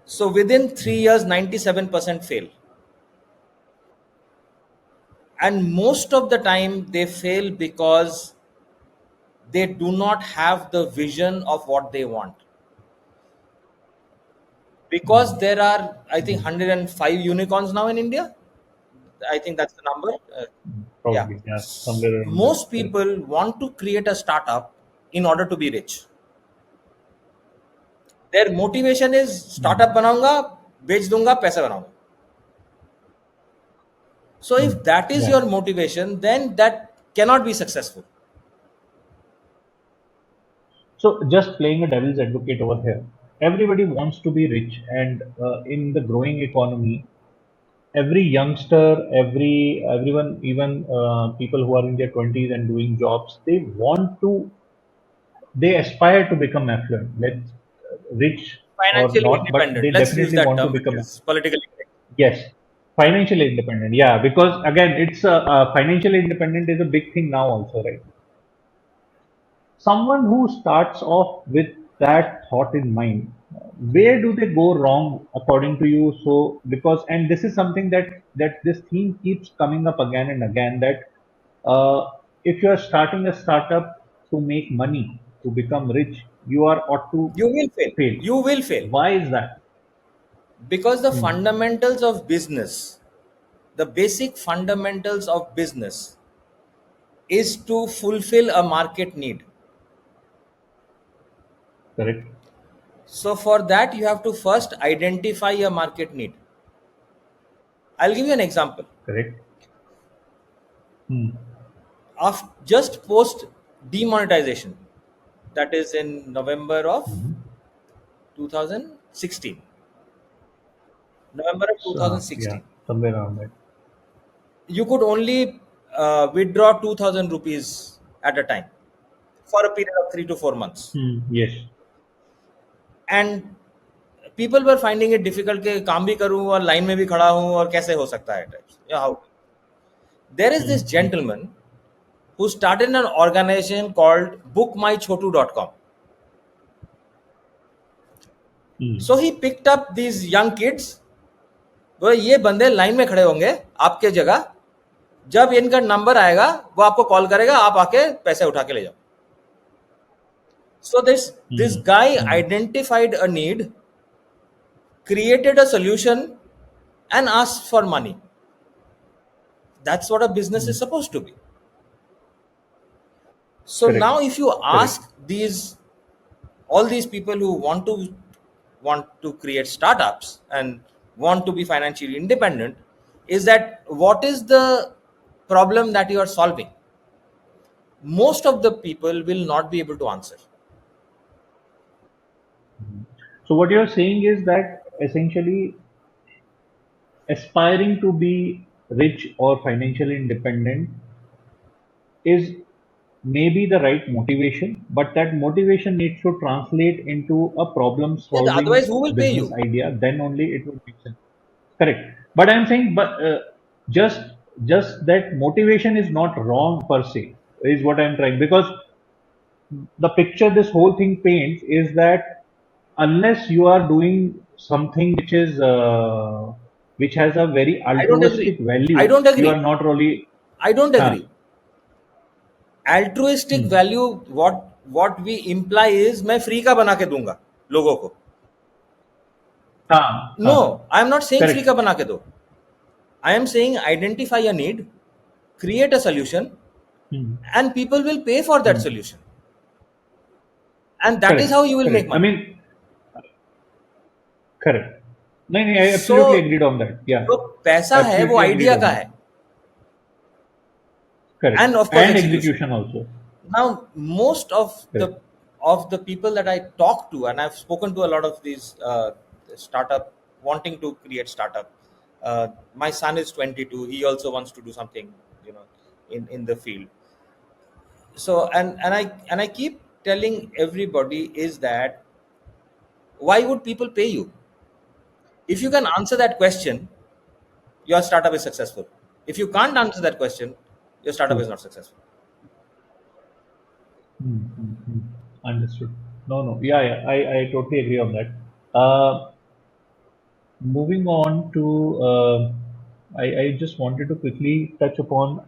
So within 3 years, 97% fail. And most of the time, they fail because they do not have the vision of what they want. Because there are, I think, 105 unicorns now in India. I think that's the number. Yeah. Probably, yeah, somewhere around that. Most people want to create a startup in order to be rich. Their motivation is startup बनाऊंगा, बेच दूंगा, पैसे बनाऊंगा. So if that is Yeah. your motivation, then that cannot be successful. So just playing a devil's advocate over here, everybody wants to be rich, and in the growing economy, every youngster, everyone, even people who are in their 20s and doing jobs, they aspire to become affluent. Rich or Financially not, but independent. they Let's use definitely that want to term, which become. is politically correct. Yes, financially independent. Yeah, because again, it's financially independent is a big thing now also, right? Someone who starts off with that thought in mind, where do they go wrong according to you? So because, and this is something that this theme keeps coming up again and again, that if you are starting a startup to make money, to become rich, you are ought to You will fail. fail. You will fail. Why is that? Because the Hmm. fundamentals of business, the basic fundamentals of business is to fulfill a market need. Correct. So for that, you have to first identify a market need. I'll give you an example. Correct. Hmm. Just post demonetization, that is in November of Mhm. 2016. November of So, yeah, 2016. somewhere around that. You could only withdraw 2000 rupees at a time for a period of 3 to 4 months. Hmm. Yes. And people were finding it difficult कि काम भी करूं और line में भी खड़ा हूं और कैसे हो सकता है types. Yeah, how? There is Hmm. this gentleman who started an organization called bookmychotu.com. Hmm. So he picked up these young kids. वो ये बंदे लाइन में खड़े होंगे आपके जगह, जब इनका नंबर आएगा वो आपको कॉल करेगा, आप आके पैसे उठा के ले जाओ. So this Hmm. guy Hmm. identified a need, created a solution, and asked for money. That's what a business Hmm. is supposed to be. So Correct. now if you Correct. ask all these people who want to create startups and want to be financially independent, is that what is the problem that you are solving? Most of the people will not be able to answer. So what you're saying is that essentially aspiring to be rich or financially independent is maybe the right motivation, but that motivation needs to translate into a problem Yeah, solving otherwise who will pay business you? idea. Then only it will make sense. Correct. But I'm saying, but just just that motivation is not wrong per se, is what I'm trying, because the picture this whole thing paints is that unless you are doing something which has a very I don't agree. altruistic I value, don't you are agree. not really. I don't Huh, agree. Altruistic hmm, value, what we imply is मैं free का बना के दूंगा लोगों को. huh, huh, No, I am not saying free correct. का बना के दो. I am saying identify a need, create a solution, Hmm, and people will pay for that hmm, solution. And that is correct. how you will make Correct. I money. mean, correct. No, no, I absolutely So agreed on that. Yeah, जो पैसा है वो absolutely agreed idea on का that. है, Correct. and of course And execution. execution also. Now most Correct. of the people that I talk to, and I've spoken to a lot of these startup wanting to create startup. My son is 22. He also wants to do something, you know, in the field. So and I keep telling everybody is that why would people pay you? If you can answer that question, your startup is successful. If you can't answer that question, your startup True. is not successful. Understood. No. Yeah. I totally agree on that. Moving on to, I just wanted to quickly touch upon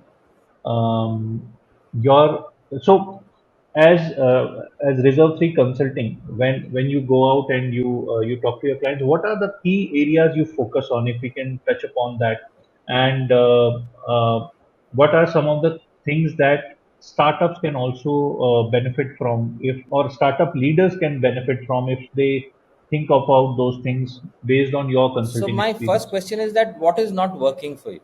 your so as Reserve 3 Consulting, when you go out and you talk to your clients, what are the key areas you focus on, if we can touch upon that? And what are some of the things that startups can also benefit from, if or startup leaders can benefit from, if they think about those things based on your So consulting my first experience? question is that what is not working for you?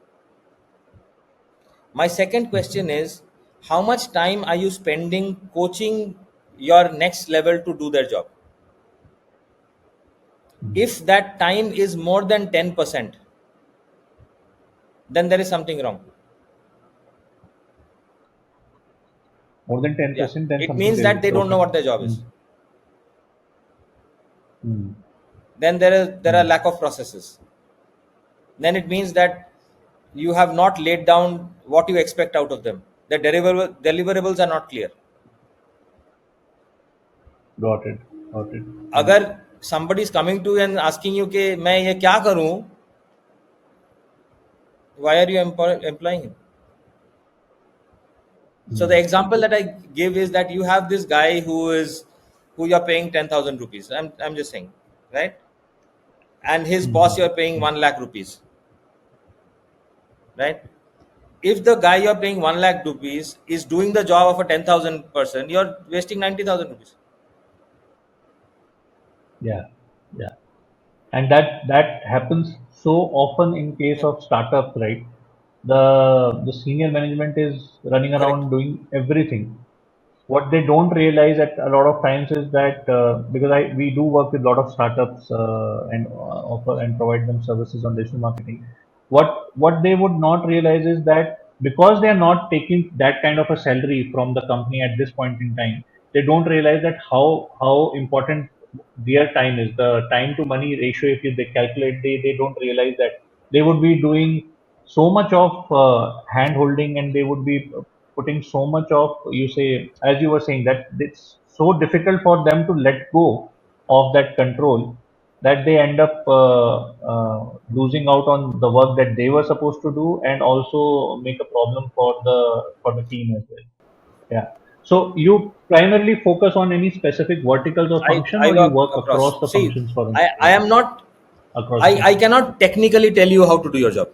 My second question is, how much time are you spending coaching your next level to do their job? If that time is more than 10%, then there is something wrong. More than Yeah, 10%, then it something means that they don't know okay. what their job is. Mm. Mm. Then there are Mm. lack of processes. Then it means that you have not laid down what you expect out of them. The deliverables are not clear. Got it. Got it. Yeah. अगर somebody is coming to you and asking you कि मैं ये क्या करूं, why are you employing him? So the Mm. example that I give is that you have this guy who you're paying 10,000 rupees. I'm just saying, right? And his boss you're paying Mm. 1 lakh rupees, right? If the guy you're paying 1 lakh rupees is doing the job of a 10,000 person, you're wasting 90,000 rupees. Yeah. Yeah. And that happens so often in case Yeah, of startups, right? The senior management is running correct. around doing everything. What they don't realize at a lot of times is that, because we do work with a lot of startups and offer and provide them services on digital marketing. What they would not realize is that because they are not taking that kind of a salary from the company at this point in time, they don't realize that how important their time is. The time to money ratio, if they calculate, they don't realize that they would be doing so much of hand holding, and they would be putting so much of, you say, as you were saying, that it's so difficult for them to let go of that control, that they end up losing out on the work that they were supposed to do, and also make a problem for the team as well. Yeah. So you primarily focus on any specific verticals or function, I or you work work across. across the See, functions for I am not. across the I functions? cannot technically tell you how to do your job,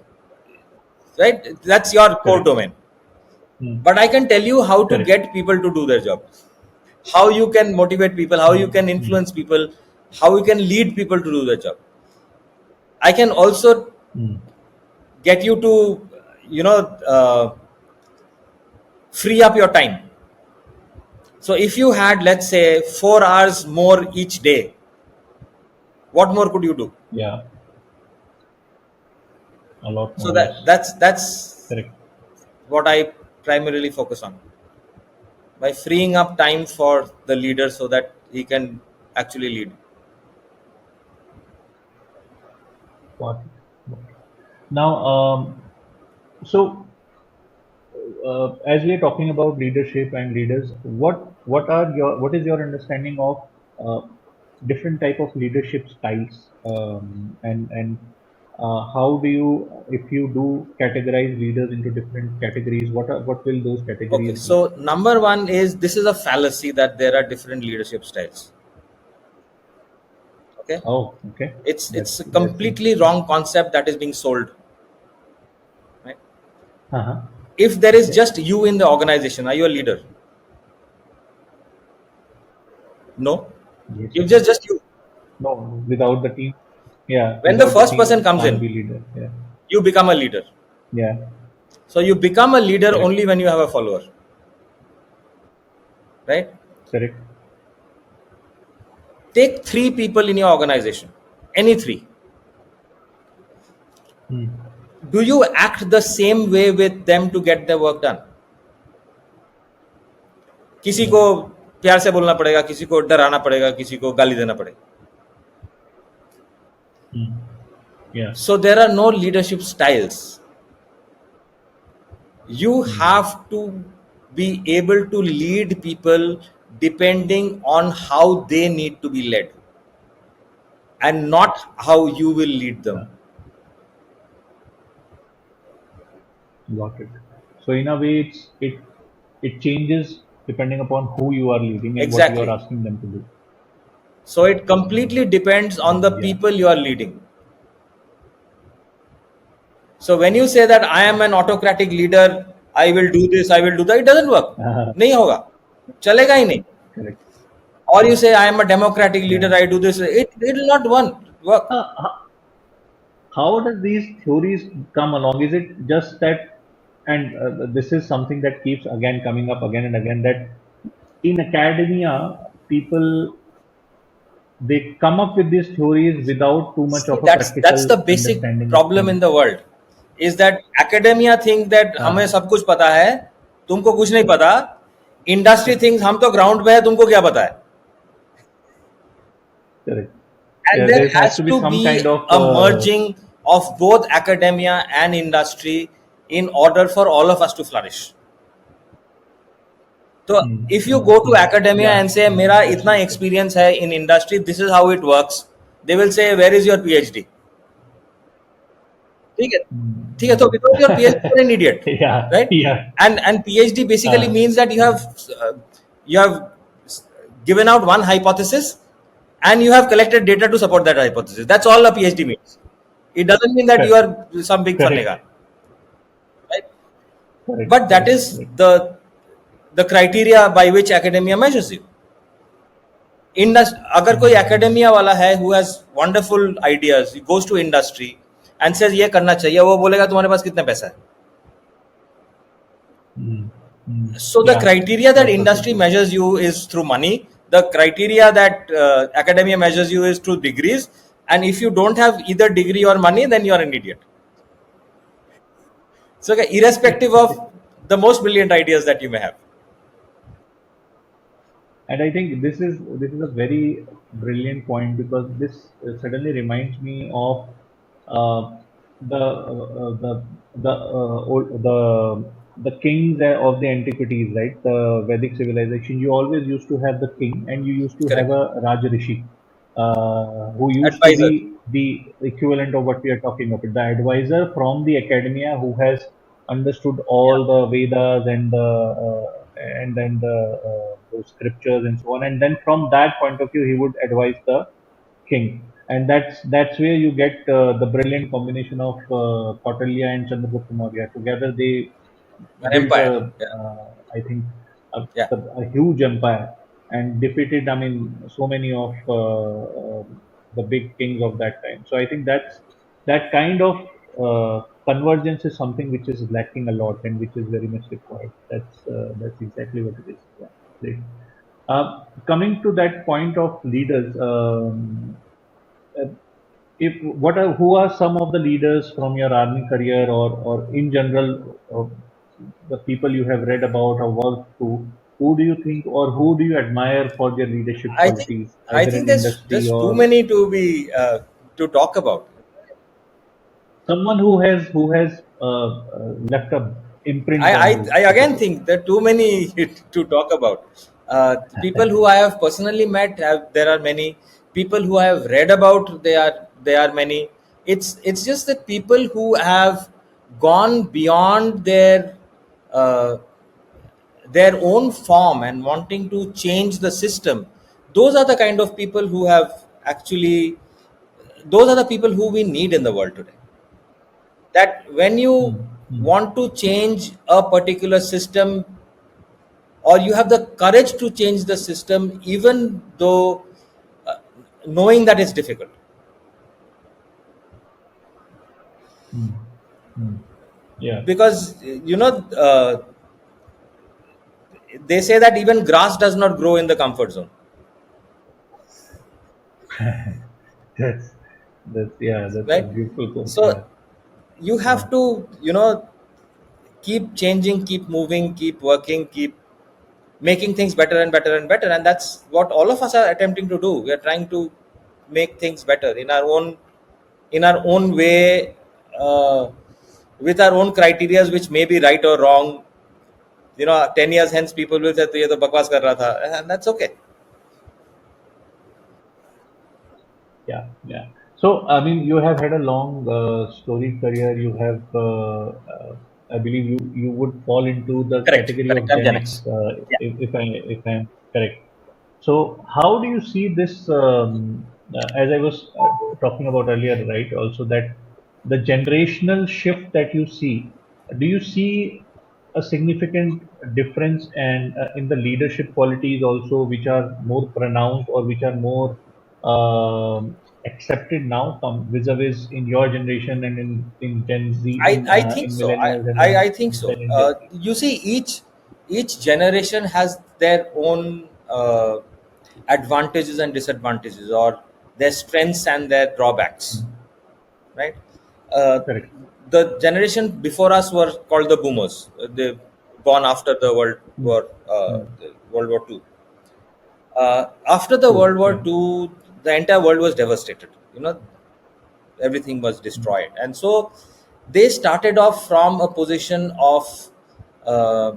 right? That's your core Correct. domain. Hmm. But I can tell you how to Correct. get people to do their job, how you can motivate people, how you Hmm. can Hmm. influence people, how you can lead people to do their job. I can also Hmm. get you to, you know, free up your time. So if you had, let's say, 4 hours more each day, what more could you do? Yeah. A lot So more. Yes. that's Correct. what I primarily focus on, by freeing up time for the leader so that he can actually lead. Got it. Now, so as we are talking about leadership and leaders, what is your understanding of different type of leadership styles, and how do you, if you do categorize leaders into different categories, what will those Okay, categories be? so number one is, this is a fallacy that there are different leadership styles. Okay, Oh, okay, it's a that's completely interesting. wrong concept that is being sold. Right? Uh-huh. If there is Okay. just you in the organization, are you a leader? No. Yes. If there's just you, No, without the team. Yeah, when the without the first team, person you comes can't in, be leader. Yeah. you become a leader. Yeah. So you become a leader Correct. only when you have a follower, right? Correct. Take three people in your organization, any three. Hmm. Do you act the same way with them to get the work done? किसी को No. प्यार से बोलना पड़ेगा, किसी को डराना पड़ेगा, किसी को गाली देना पड़ेगा. Hmm. Yeah. So there are no leadership styles. You have to be able to lead people depending on how they need to be led and not how you will lead them. Got it. So in a way, it changes depending upon who you are leading and what you are Exactly. asking them to do. So it completely depends on the Yeah. people you are leading. So when you say that I am an autocratic leader, I will do this, I will do that, it doesn't work. नहीं होगा, चलेगा ही नहीं. Correct. Or you say I am a democratic Yeah. leader, I do this, it will not work. How does these theories come along? Is it just that, and this is something that keeps again coming up again and again, that in academia, people they come up with these theories without too much See, of a that's the practical basic understanding of problem things. in the world. Is that academia think that हमें सब कुछ पता है, तुमको कुछ नहीं पता. Industry thinks हम तो ground पे है, तुमको क्या पता है? Correct. And Yeah, there there has has to be to some be kind of a merging of both academia and industry in order for all of us to flourish. So if you go to academia yeah, and say मेरा that's इतना true. experience है in industry, this is how it works, they will say where is your PhD? ठीक है, ठीक है. So without your PhD, you're an idiot, Yeah, right? yeah, And PhD basically uh, means that you have given out one hypothesis and you have collected data to support that hypothesis. That's all a PhD means. It doesn't mean that you correct, are some big correct, fanega, right? correct, But that correct, is correct. the criteria by which academia measures you. अगर कोई academia वाला है who has wonderful ideas, he goes to industry and says ये करना चाहिए, वो बोलेगा तुम्हारे पास कितना पैसा है. So the Yeah, criteria that that's also industry true. measures you is through money. The criteria that academia measures you is through degrees. And if you don't have either degree or money, then you are an idiot. So irrespective of the most brilliant ideas that you may have. And I think this is a very brilliant point, because this suddenly reminds me of uh, the kings of the antiquities, right? The Vedic civilization. You always used to have the king, and you used to have Correct. a Raj Rishi, who used to Advisor. be the equivalent of what we are talking about, the advisor from the academia, who has understood Yeah. all the Vedas and then those scriptures and so on, and then from that point of view, he would advise the king, and that's where you get the brilliant combination of Kautilya and Chandragupta Maurya. Together, they An built empire. Yeah. I think, Yeah. a huge empire, and defeated, I mean, so many of the big kings of that time. So I think that kind of convergence is something which is lacking a lot, and which is very much required. That's exactly what it is. Yeah, great. Coming to that point of leaders, uh, if what are who are some of the leaders from your army career, or in general, the people you have read about or worked to, who do you think, or who do you admire for their leadership I think qualities, I either think in industry there's too or many to be to talk about. someone who has left a imprint I, on I, you, I so to again say? think there are too many to talk about. People who I have personally met, there are many. People who I have read about, there are many. It's just that people who have gone beyond uh, their own form and wanting to change the system. Those are the kind of people who have actually. Those are the people who we need in the world today. That when you Hmm, hmm, want to change a particular system, or you have the courage to change the system even though uh, knowing that it's difficult, hmm, hmm. Yeah. because they say that even grass does not grow in the comfort zone, that's that's a right? beautiful quote. So Yeah, you yeah. have to keep changing, keep moving, keep working, keep making things better and better and better, and that's what all of us are attempting to do. We are trying to make things better in our own in our own way, with our own criteria, which may be right or wrong. 10 years hence people will say, "ये तो बकवास कर रहा था," and that's okay. Yeah. So, I mean, you have had a long storied career. You have, I believe, you would fall into the Correct. category Correct. of I'm Gen Gen X, X. Yeah. if I'm correct. So, how do you see this? As I was talking about earlier, right? Also, that the generational shift that you see, do you see a significant difference and in the leadership qualities also, which are more pronounced or which are more accepted now, vis-a-vis in your generation and in Gen Z, I think in so. millennials and then I think so. in Gen Z? You see, each generation has their own advantages and disadvantages, or their strengths and their drawbacks, right? Uh, Correct. the generation before us were called the boomers. They born after the Mm, mm. World War Two. After the True. World War Yeah. Two, the entire world was devastated. Everything was Mm, destroyed, and so they started off from a position uh,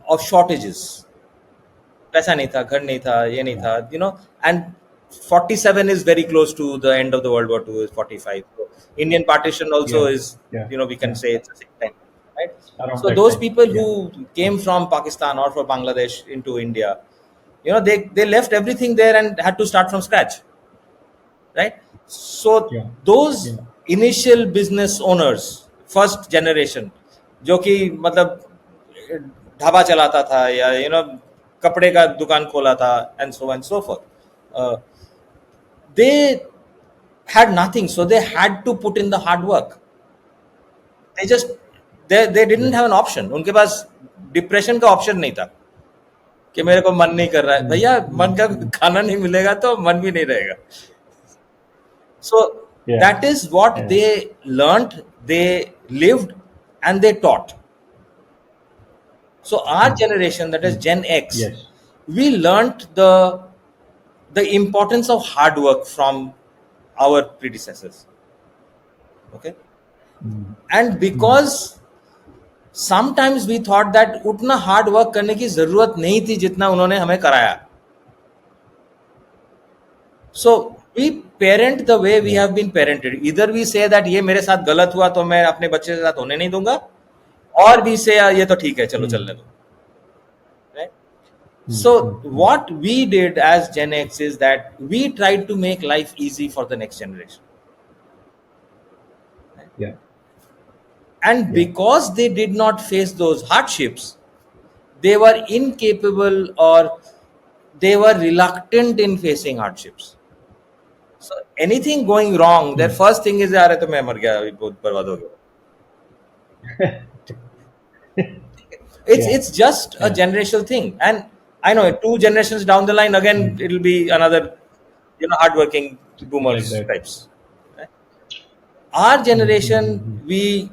of shortages. पैसा नहीं था, घर नहीं था, ये नहीं yeah. था, and 47 is very close to the end of the World War II, is 45. So Indian partition also Yeah. is, Yeah. we can Yeah. say it's the same time, right? Around So that those time. people who Yeah. came from Pakistan or from Bangladesh into India, they left everything there and had to start from scratch, right? So Yeah. those Yeah. initial business owners, first generation, जो कि मतलब ढाबा चलाता था, या कपड़े का दुकान खोला था, and so forth, they had nothing, so they had to put in the hard work. They just they didn't Yeah. have an option. उनके पास डिप्रेशन का ऑप्शन नहीं था कि मेरे को मन नहीं कर रहा है, Mm, भैया मन mm, का mm. खाना नहीं मिलेगा तो मन भी नहीं रहेगा. So Yeah. that is what Yeah. they learnt, they lived, and they taught. So our Mm, generation, that is mm. Gen X, Yes. we learnt the importance of hard work from our predecessors. Okay, Mm, and mm. because sometimes we thought that उतना hard work करने की जरूरत नहीं थी जितना उन्होंने हमें कराया. So we parent the way we Yeah. have been parented. Either we say that ये मेरे साथ गलत हुआ तो मैं अपने बच्चे के साथ होने नहीं दूंगा, or we say ये तो ठीक है, चलो Mm, चलने दो. Right? mm, So mm, mm. what we did as Gen X is that we tried to make life easy for the next generation. Yeah. And Yeah. because they did not face those hardships, they were incapable, or they were reluctant in facing hardships. So anything going wrong, their Mm. first thing is, यार तो मैं मर गया, अभी बहुत बर्बाद हो गया. It's Yeah. it's just a Yeah. generational thing, and I know 2 generations down the line again Mm. it'll be another, hardworking Like boomers that. types. Right? Our Mm, mm, generation, mm, mm.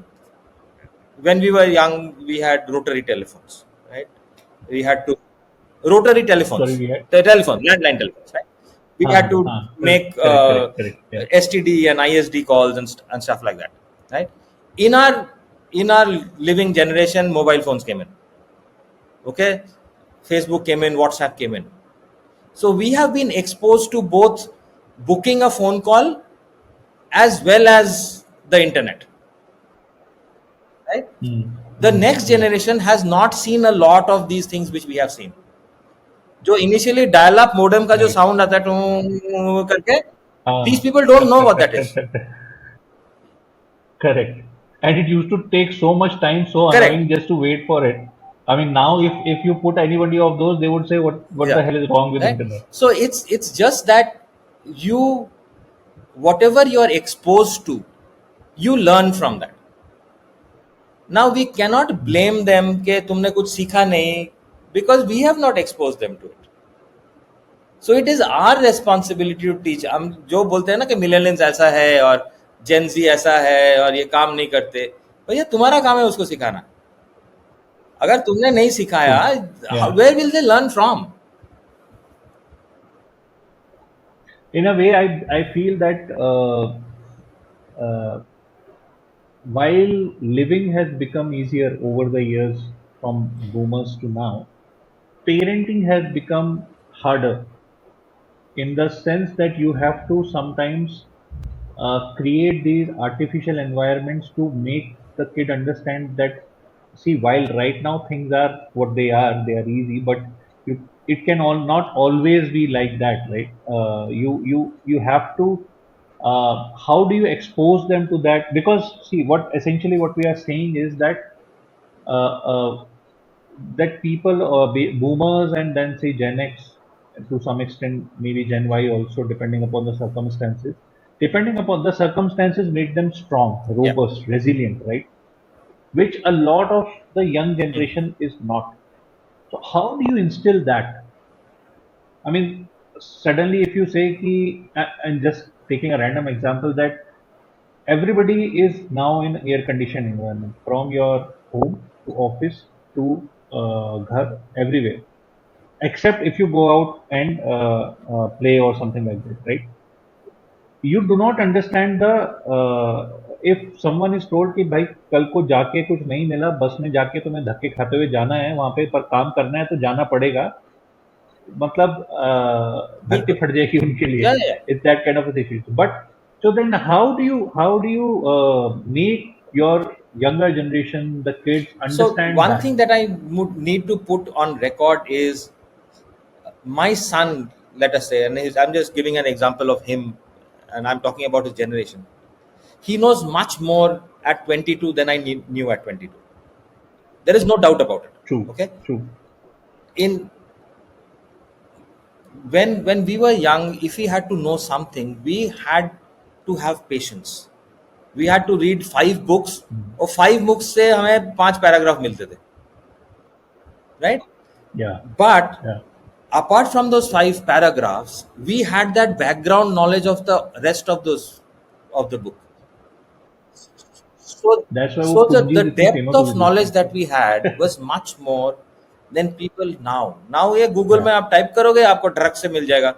when we were young, we had rotary telephones, right? We had to rotary Sorry, telephones, we had. the telephone, landline telephones, right? We had to Correct. make Correct. Correct. Correct. Yeah. STD and ISD calls and stuff like that, right? In our living generation, mobile phones came in. Okay, Facebook came in, WhatsApp came in. So we have been exposed to both booking a phone call as well as the internet, right? Mm, The mm, next mm. generation has not seen a lot of these things which we have seen. जो initially dial up modem का जो Right. Sound आता है to करके, these Ah. people don't know what that is. Correct. And it used to take so much time, so Correct. annoying just to wait for it. I mean, now if you put anybody of those, they would say, what the Yeah. hell is wrong with Right. internet? So it's just that you, whatever you are exposed to, you learn from that. Now we cannot blame them कि तुमने कुछ सीखा नहीं, because we have not exposed them to it. So it is our responsibility to teach. हम जो बोलते हैं ना कि मिलेनियल्स ऐसा है और जेन ज़ी ऐसा है और ये काम नहीं करते, भैया तुम्हारा काम है उसको सिखाना. अगर तुमने नहीं सिखाया, True. Yeah. where will they learn from? in a way, I feel that uh, while living has become easier over the years from boomers to now, parenting has become harder in the sense that you have to sometimes create these artificial environments to make the kid understand that, see, while right now things are what they are easy, but it can all not always be like that, right? You have to, how do you expose them to that? Because see, what essentially what we are saying is that uh, uh, people, boomers and then say Gen X, to some extent maybe Gen Y also, depending upon the circumstances. Depending upon the circumstances, make them strong, Yeah. robust, resilient, right? Which a lot of the young Hmm. generation is not. So how do you instill that? I mean, suddenly if you say ki, and just taking a random example, that everybody is now in air conditioned environment, from your home to office to ghar, everywhere, except if you go out and play or something like that, right? You do not understand the, if someone is told कि भाई कल को जाके कुछ नहीं मिला, बस में जाके तुम्हें धक्के खाते हुए जाना है वहां पे, पर काम करना है तो जाना पड़ेगा, मतलब धरती बिल्कुल. फट जाएगी उनके लिए. Yeah, yeah, yeah. It's that kind of a situation. But so then how do you make your younger generation, the kids, So understand one that? thing that I would need to put on record is my son, let us say, and I'm just giving an example of him, and I'm talking about his generation. He knows much more at 22 than I knew at 22. There is no doubt about it. True, Okay. true. In when we were young, if we had to know something, we had to have patience. We had to read 5 books, और 5 books से हमें 5 paragraph मिलते थे, right? Yeah, But yeah. apart from those 5 paragraphs, we had that background knowledge of the rest of those of the book. So, That's why वो so the कुंजीज इतनी depth famous of हुई थी knowledge उसकी. that we had was much more than people now. Now ये Google Yeah. में आप type करोगे आपको ड्रग से मिल जाएगा.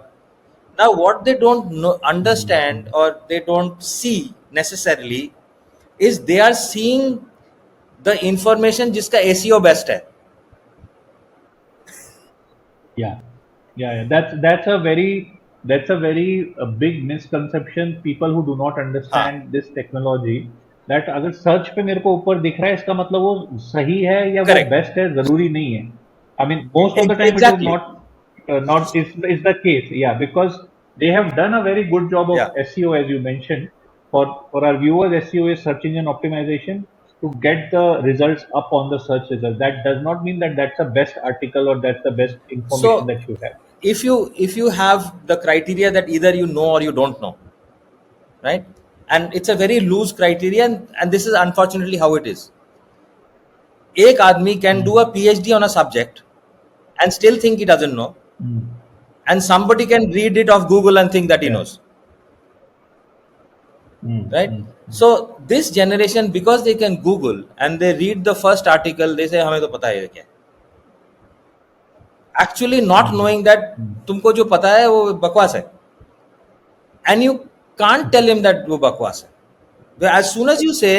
Now what they don't know, understand or they don't see necessarily is they are seeing the information जिसका SEO best है. Yeah, yeah. That's a very big misconception. People who do not हाँ, understand this technology, that अगर search पे मेरे को ऊपर दिख रहा है, इसका मतलब वो सही है या वो correct. बेस्ट है, जरूरी नहीं है. I mean, most of the time it is Exactly. not is the case. Yeah, because they have done a very good job of Yeah. SEO, as you mentioned. For our viewers, SEO is search engine optimization, to get the results up on the search result. That does not mean that that's the best article or that's the best information So that you have. if you have the criteria that either you know or you don't know, right? And it's a very loose criteria, and this is unfortunately how it is. एक आदमी can do a PhD on a subject and still think he doesn't know, Mm. and somebody can read it off Google and think that he Yeah. knows, Mm. right? Mm. So this generation, because they can Google and they read the first article, they say हमें तो पता है ये क्या है. Actually not Mm. knowing that तुमको जो पता है वो बकवास है, and you can't tell him that वो बकवास है. But as soon as you say,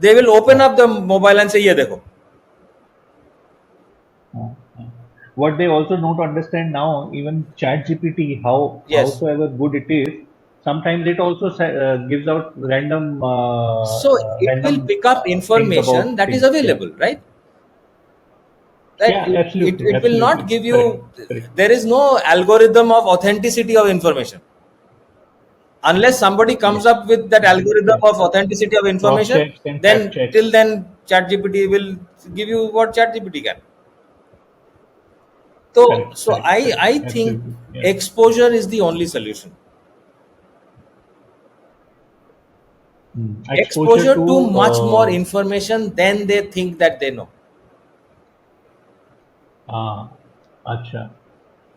they will open up the mobile and say ये देखो. Uh, uh. What they also don't understand now, even ChatGPT, Yes. howsoever good it is, sometimes it also gives out random So it will pick up things information about that is things. Yeah. available, right? Right. Yeah, It absolutely, will not absolutely. give you. Correct. There is no algorithm of authenticity of information. Unless somebody comes Yes. up with that algorithm Yes. of authenticity of Cross information, checks and then fact checks. till then ChatGPT will give you what ChatGPT can. Correct, So correct, correct. I think Absolutely. Yeah. exposure is the only solution. Exposure Exposure to, to much more information than they think that they know. अच्छा.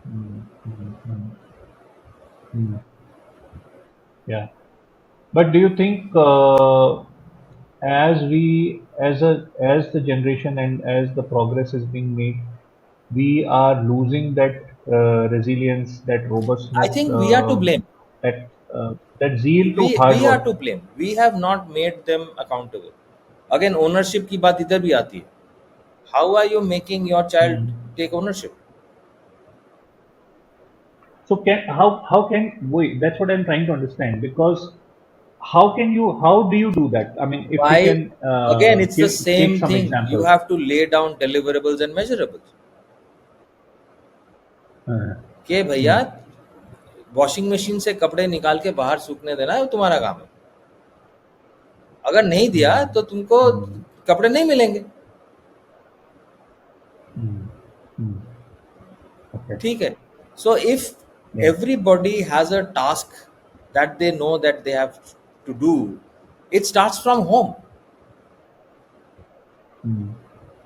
Mm, mm, mm, mm. Yeah. But do you think, as the generation and as the progress is being made, we are losing that resilience, that I robustness? think we are to blame. that that zeal to we hard we are work. to blame. We have not made them accountable. Again, ownership की बात इधर भी आती है. How are you making your child Hmm. take ownership? So how can we? That's what I'm trying to understand, because how do you do that? I mean, if you Why? can Again, it's the take same some thing. You examples. have to lay down deliverables and measurables. Uh, के भैया, hmm, washing machine से कपड़े निकाल के बाहर सूखने देना है, वो तुम्हारा काम है. अगर नहीं दिया hmm, तो तुमको hmm, कपड़े नहीं मिलेंगे. hmm, hmm. Okay. ठीक है. So if Yeah. everybody has a task that they know that they have to do, it starts from home. Hmm,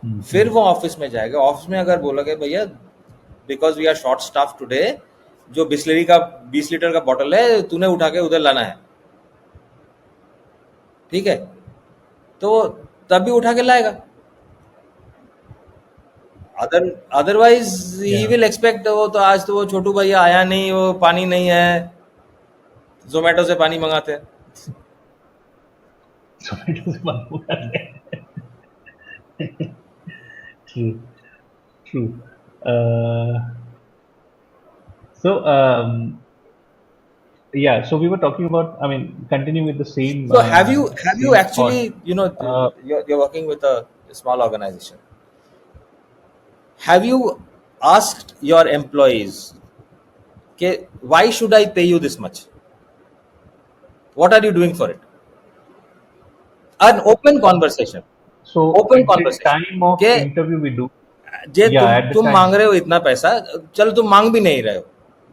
hmm, फिर hmm, वो ऑफिस में जाएगा. ऑफिस में अगर बोलोगे भैया because we are short staff today, जो बिस्लरी का 20 लीटर का बॉटल है तूने उठा के उधर लाना है, ठीक है, तो तब भी उठा के लाएगा. Otherwise he Yeah. Will expect वो तो आज तो वो छोटू भैया आया नहीं, वो पानी नहीं है, जोमेटो से पानी मंगाते हैं. So it was one who was there. True. True. So yeah. So we were talking about. I mean, continuing with the same So have you same thought. actually, Uh, you're working with a small organization. Have you asked your employees, okay, why should I pay you this much? What are you doing for it? An open conversation. so Open at the conversation. time of Okay, interview, we do. J Yeah. At the तुम मांग time. रहे हो इतना पैसा, चलो तुम मांग भी नहीं रहे हो.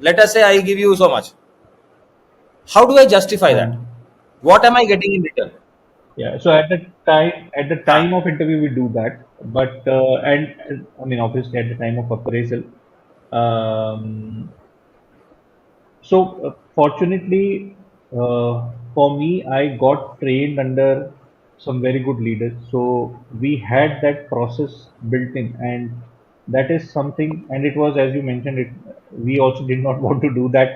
Let us say I give you so much. How do I justify that? What am I getting in return? Yeah. So at the हाँ. time of interview, we do that. But and I mean, obviously, at the time of appraisal. Um, So fortunately, for me, I got trained under some very good leaders. So we had that process built in, and that is something. And it was, as you mentioned, it we also did not want to do that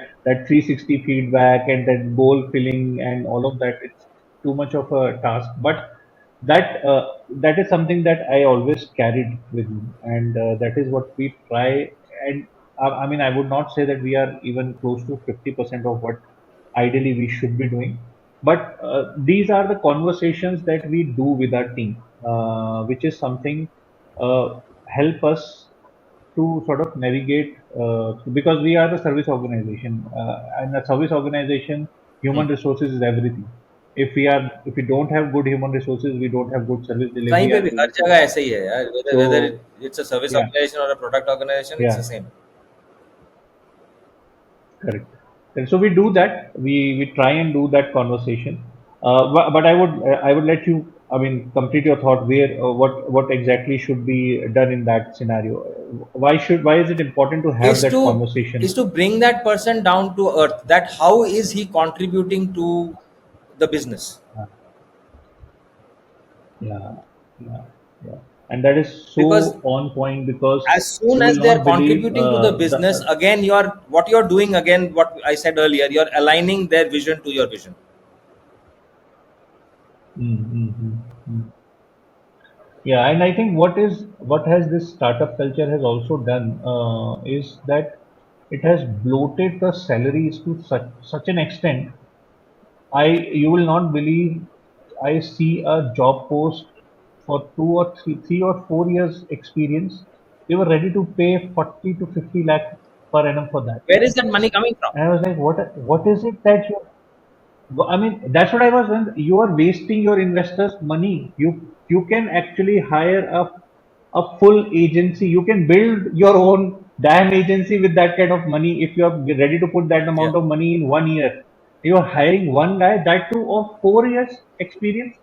360 feedback and that goal filling and all of that. It's too much of a task, but that is something that I always carried with me, and that is what we try. And I mean, I would not say that we are even close to 50% of what ideally we should be doing, but these are the conversations that we do with our team, which is something help us to sort of navigate because we are a service organization, and a service organization, human resources is everything. If we don't have good human resources, we don't have good service कहीं delivery पे as भी well. हर जगह ऐसे ही है यार. Whether So it's a service yeah, organization or a product organization, it's yeah, the same. correct. And so we do that. We try and do that conversation. But I would let you. I mean, complete your thought. Where what exactly should be done in that scenario? Why is it important to have Is that to conversation? is to bring that person down to earth. That how is he contributing to the business? Uh, yeah, yeah, yeah. And that is Because so on point because as soon you as will they are not believe contributing to the the. business, again you're doing again what I said earlier. You're aligning their vision to your vision. Mm, mm, mm, mm. Yeah, and I think what has this startup culture has also done is that it has bloated the salaries to such an extent. You will not believe, I see a job post for 3 or 4 years experience. They were ready to pay 40 to 50 lakh per annum for that. Where is that money coming from? And I was like, what is it that you? I mean, that's what I was when you are wasting your investors' money. You can actually hire a full agency. You can build your own damn agency with that kind of money if you are ready to put that Yeah. amount of money in 1 year. You are hiring one guy, that too of 4 years experience.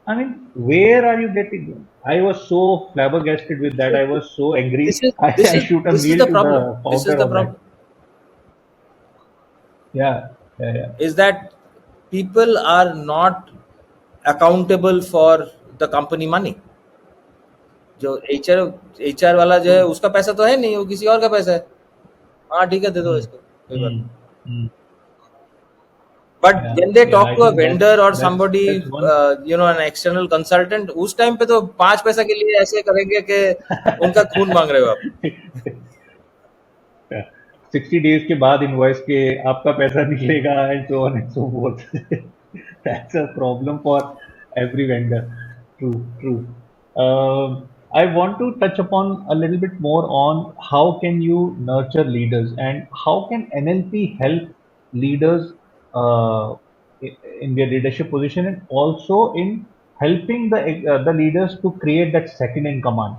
I mean, where are you getting them? I was so flabbergasted with that. So I was so angry. this is this I is shoot a this is mail the to the problem. This is founder the of that. problem. Yeah, yeah, yeah. Is that people are not accountable for the company money. जो HR वाला जो है True. उसका पैसा तो है नहीं, वो किसी और का पैसा है. हाँ ठीक है, दे दो Hmm. इसको, कोई बात Hmm. नहीं. Hmm. But Yeah, when they yeah. talk I to a think vendor or that's somebody, one. an external consultant, उस टाइम पे तो 5 पैसा के लिए ऐसे करेंगे कि उनका खून मांग रहे हो आप. 60 days के बाद इनवॉइस के आपका पैसा निकलेगा and so on and so fourth. That's a problem for every vendor. True, true. I want to touch upon a little bit more on how can you nurture leaders and how can NLP help leaders uh, in their leadership position and also in helping the leaders to create that second in command.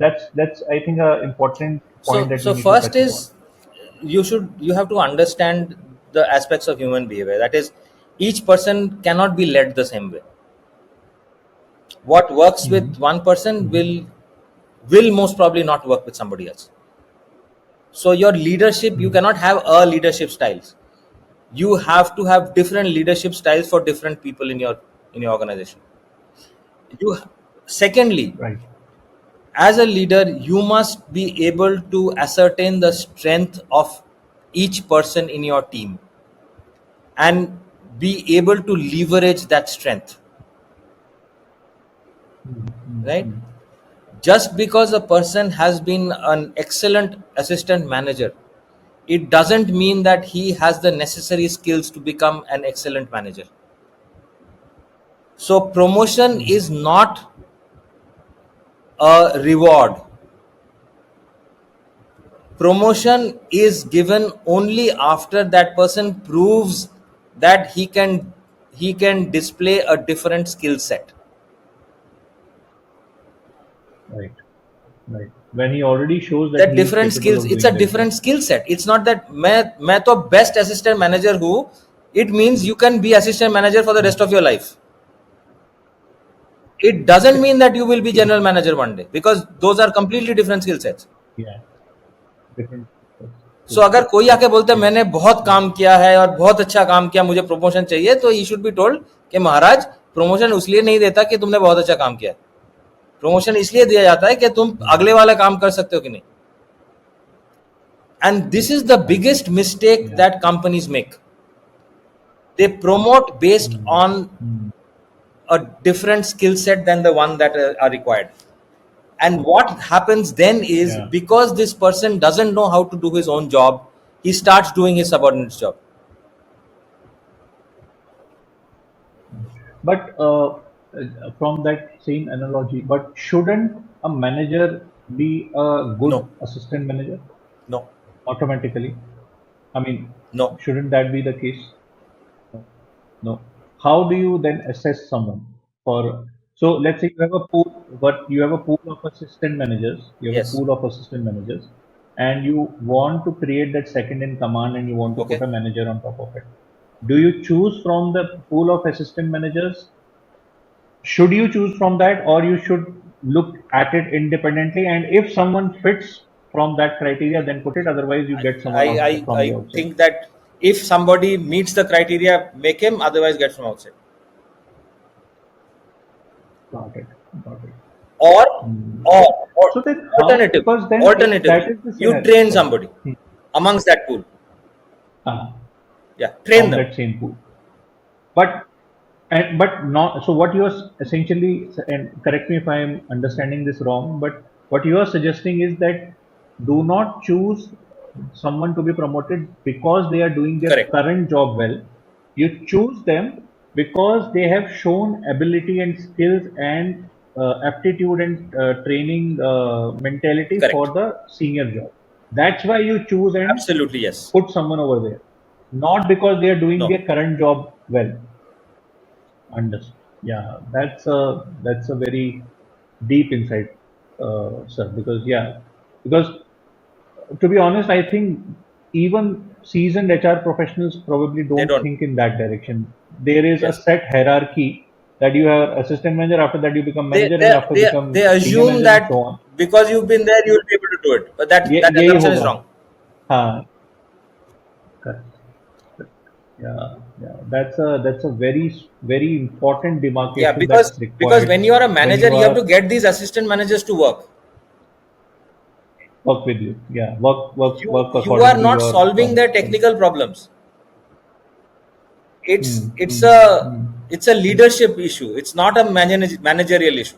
That's I think a important point that we So need to first touch upon. is you have to understand the aspects of human behavior. That is, each person cannot be led the same way. What works with one person will most probably not work with somebody else. So your leadership, you cannot have a leadership styles. You have to have different leadership styles for different people in your organization. You Secondly, Right. as a leader, you must be able to ascertain the strength of each person in your team and be able to leverage that strength, right? Just because a person has been an excellent assistant manager, it doesn't mean that he has the necessary skills to become an excellent manager. So promotion is not a reward. Promotion is given only after that person proves that he can display a different skill set. Right. Right. When he already shows that That he is different capable skills, of it's a doing that job. different skill set. It's not that मैं तो best assistant manager हूँ, it means you can be assistant manager for the rest of your life. It doesn't mean that you will be general manager one day, because those are completely different skill sets. Yeah. Different. सो अगर कोई आके बोलता है मैंने बहुत काम किया है और बहुत अच्छा काम किया, मुझे प्रमोशन चाहिए, तो ही शुड बी टोल्ड कि महाराज, प्रमोशन उसलिए नहीं देता कि तुमने बहुत अच्छा काम किया. प्रमोशन इसलिए दिया जाता है कि तुम अगले वाला काम कर सकते हो कि नहीं. And this is the biggest mistake that companies make. They promote based on a different skill set than the one that are required. And what happens then is, Yeah. because this person doesn't know how to do his own job, he starts doing his subordinate's job. But from that same analogy, but shouldn't a manager be a good No. assistant manager No, automatically? I mean, no. shouldn't that be the case? No. How do you then assess someone for? So let's say you have a pool, but you have a pool of assistant managers. You have Yes. a pool of assistant managers, and you want to create that second in command, and you want to Okay. put a manager on top of it. Do you choose from the pool of assistant managers? Should you choose from that, or you should look at it independently? And if someone fits from that criteria, then put it. Otherwise, you get someone from I the outside. think that if somebody meets the criteria, make him, otherwise get from outside. Got it. Got it. Or So then, how, alternative, because then that is the you scenario. train somebody amongst that pool. Yeah, train From them. that same pool. But not so. What you are essentially, and correct me if I am understanding this wrong, but what you are suggesting is that do not choose someone to be promoted because they are doing their Correct. current job well. You choose them because they have shown ability and skills and aptitude and training mentality Correct. for the senior job. That's why you choose and Absolutely, yes. put someone over there, not because they are doing No. their current job well. Understood. Yeah, that's a very deep insight, sir. Because to be honest, I think even seasoned HR professionals probably don't don't. think in that direction. There is a Yes. set hierarchy that you have assistant manager, after that you become They, manager, they, and after they, become they senior assume manager and that so on. because you've been there, you will be able to do it. But that यही assumption is होगा. wrong. हाँ. Correct. Yeah. That's a very important demarcation. Yeah, that's required because when you are a manager, you have are to get these assistant managers to work. work with you. Yeah, work You according are to not your solving their technical problems. It's mm, it's mm, a mm, it's a leadership issue. It's not a managerial issue.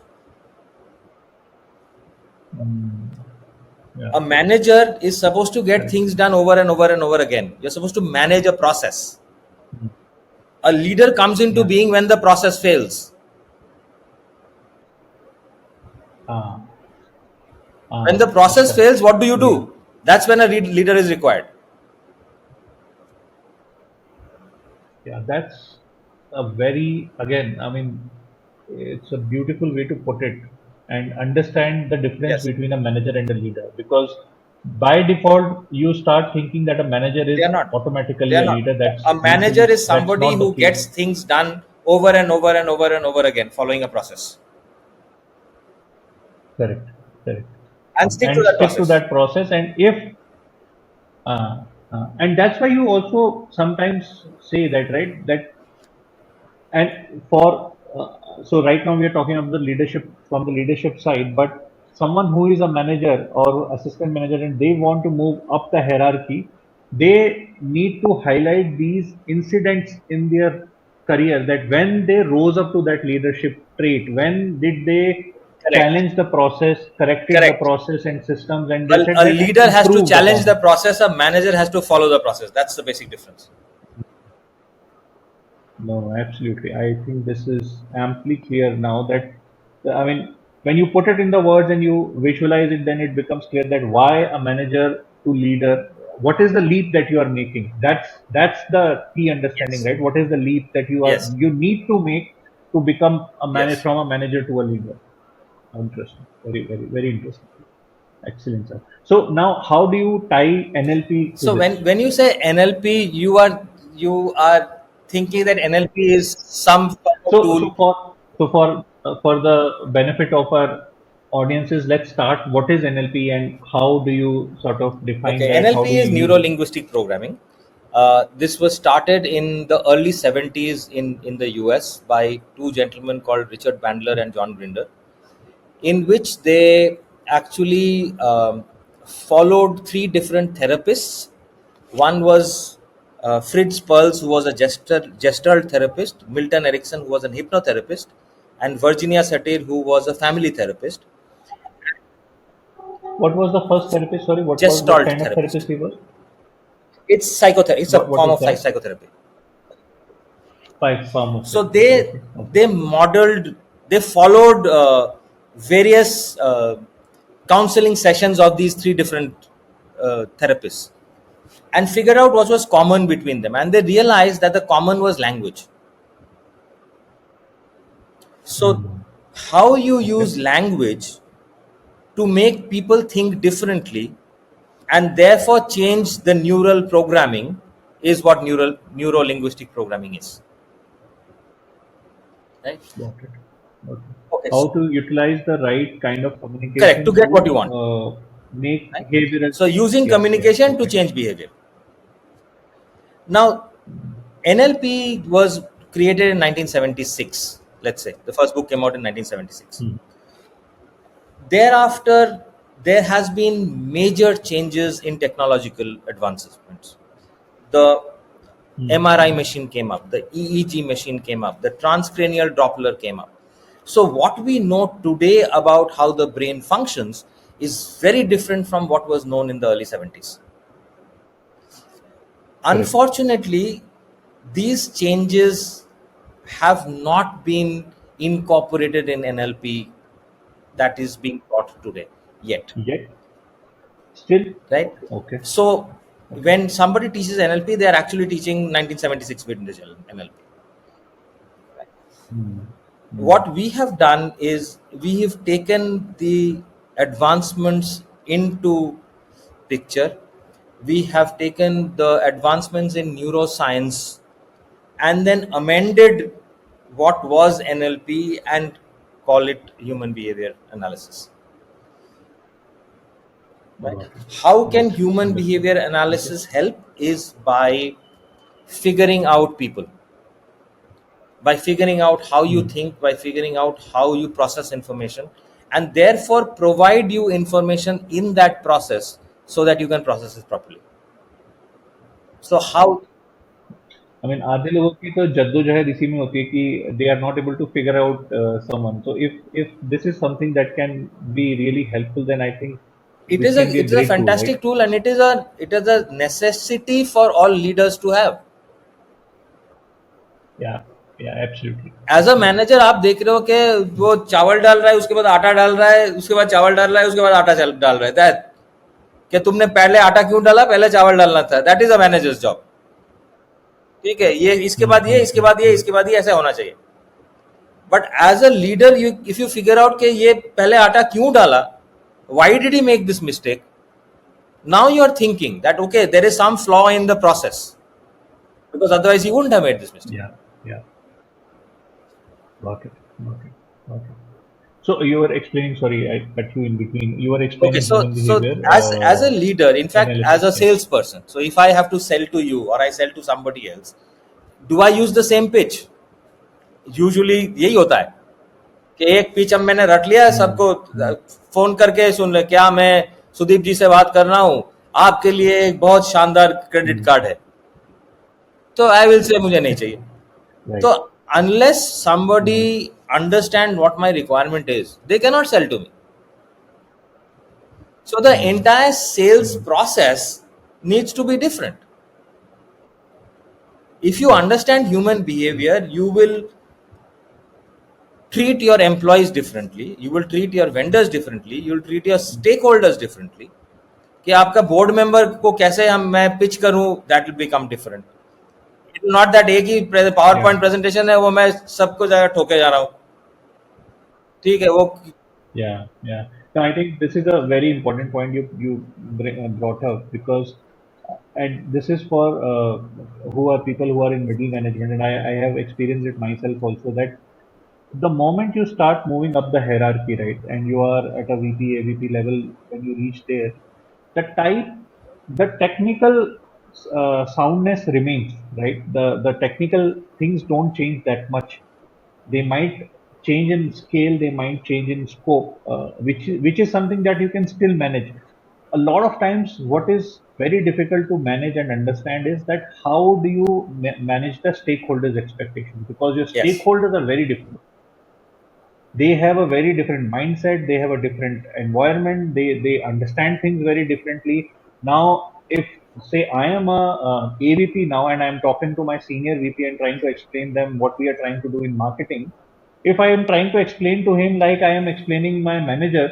mm. Yeah, A manager is supposed to get correct. things done over and over and over again. You're supposed to manage a process. Mm. A leader comes into Yeah. being when the process fails. Ah, When the that's process correct. fails, what do you Yeah. do? That's when a leader is required. Yeah, that's a very, again, I mean, it's a beautiful way to put it and understand the difference Yes, between a manager and a leader, because by default you start thinking that a manager they are is not. They automatically are a not. leader. That's A manager usually is that's somebody not the who case. gets things done over and over and over and over again, following a process, Correct, correct. and stick to And that stick to process. that process. And if and that's why you also sometimes say that, right? That and for so right now we are talking about the leadership from the leadership side, but someone who is a manager or assistant manager and they want to move up the hierarchy, they need to highlight these incidents in their career, that when they rose up to that leadership trait, when did they Correct. challenge the process, corrected the Correct. process and systems, and they said A that, and leader has to improved challenge upon the it. process. A manager has to follow the process. That's the basic difference. No, absolutely. I think this is amply clear now that, I mean, when you put it in the words and you visualize it, then it becomes clear that why a manager to leader, what is the leap that you are making? That's the key understanding, Yes. right? What is the leap that Yes. you need to make to become a manager, Yes. from a manager to a leader? Interesting. Very, very, very interesting. Excellent, sir. So now, how do you tie NLP to So this? when you say NLP, you are thinking that NLP is some form of So, tool. for the benefit of our audiences, let's start. What is NLP and how do you sort of define Okay, that? How do NLP you is use it? neuro-linguistic programming. This was started in the early 70s in the US by two gentlemen called Richard Bandler and John Grinder, in which they actually followed three different therapists. One was Fritz Perls, who was a gestalt therapist, Milton Erickson, who was an hypnotherapist, and Virginia Satir, who was a family therapist. What was the first therapist? Sorry, what Gestalt kind of therapist. therapist he was? It's psychotherapy. It's a What form is of that? psychotherapy. Form of So psychotherapy. Okay, okay. they followed various counseling sessions of these three different therapists, and figured out what was common between them, and they realized that the common was language. So Hmm. how you Okay. use language to make people think differently and therefore change the neural programming is what neuro linguistic programming is, right? Got it. Okay. Okay, How to utilize the right kind of correct, to communication get what you to want, make right? behavioral So change. using Yeah, yeah. communication to Okay. change behavior. Now, NLP was created in 1976. Let's say the first book came out in 1976. Hmm. Thereafter, there has been major changes in technological advancements. The Hmm. MRI machine came up, the EEG machine came up, the transcranial Doppler came up. So what we know today about how the brain functions is very different from what was known in the early 70s. Correct. Unfortunately, these changes have not been incorporated in NLP that is being taught today yet, Yet, still. right? Okay. Okay. So Okay. when somebody teaches NLP, they are actually teaching 1976 vintage NLP. Hmm. Hmm. What we have done is we have taken the advancements into picture. We have taken the advancements in neuroscience and then amended what was NLP and call it human behavior analysis. Right? Got it. How can Got it. human Understood. behavior Okay. analysis help is figuring out people, by figuring out how you Hmm. think, by figuring out how you process information, and therefore provide you information in that process so that you can process it properly. So how I mean, आधे लोगों की तो जद्दोजहद इसी में होती है कि they are not able to figure out someone. So if this is something that can be really helpful, then I think It this is a can be a it's a great tool, fantastic right? tool, and it is a necessity for all leaders to have. Yeah, yeah, absolutely. As a manager आप देख रहे हो कि वो चावल डाल रहा है, उसके बाद आटा डाल रहा है, उसके बाद चावल डाल रहा है, उसके बाद आटा डाल रहा है, दैट कि तुमने पहले आटा क्यों डाला, पहले चावल डालना था. That is a managers job. ठीक है, ये इसके बाद ये, इसके बाद ये, इसके बाद ये, ऐसा होना चाहिए. But as a leader, you if you figure out कि ये पहले आटा क्यों डाला, why did he make this mistake, now you are thinking that okay there is some flaw in the process, because otherwise he wouldn't have made this mistake. Yeah, yeah. Got it. Got it. Got it. So you were explaining. Sorry, I cut you in between. You were Okay, explaining so human so behavior as a leader, in fact, as a analysis. Yeah. salesperson, so if I have to sell to you or I sell to somebody else, do I use the same pitch? Usually यही होता है कि एक pitch अब मैंने रट लिया है, सबको फोन करके सुन ले, क्या मैं सुदीप जी से बात कर रहा हूँ, आपके लिए एक बहुत शानदार क्रेडिट कार्ड है, तो आई विल से मुझे नहीं चाहिए. Right. तो unless somebody understand what my requirement is, they cannot sell to me. So the entire sales process needs to be different. If you understand human behavior, you will treat your employees differently, you will treat your vendors differently, you will treat your stakeholders differently. कि आपका board member को कैसे मैं pitch करूं, that will become different. It will not that एक ही power point presentation है, वो मैं सबको जाकर ठोके जा रहा हूं. ठीक है, वो Yeah, yeah. So I think this is a very important point you brought up, because, and this is for who are people who are in middle management, and I have experienced it myself also, that the moment you start moving up the hierarchy, right, and you are at a VP, AVP level, when you reach there, the technical soundness remains, right? The technical things don't change that much. They might change in scale, they might change in scope, which is something that you can still manage. A lot of times what is very difficult to manage and understand is that how do you manage the stakeholders expectations, because your Yes. stakeholders are very different. They have a very different mindset, they have a different environment, they understand things very differently. Now if, say, I am a AVP now, and I am talking to my senior VP and trying to explain them what we are trying to do in marketing, if I am trying to explain to him like I am explaining my manager,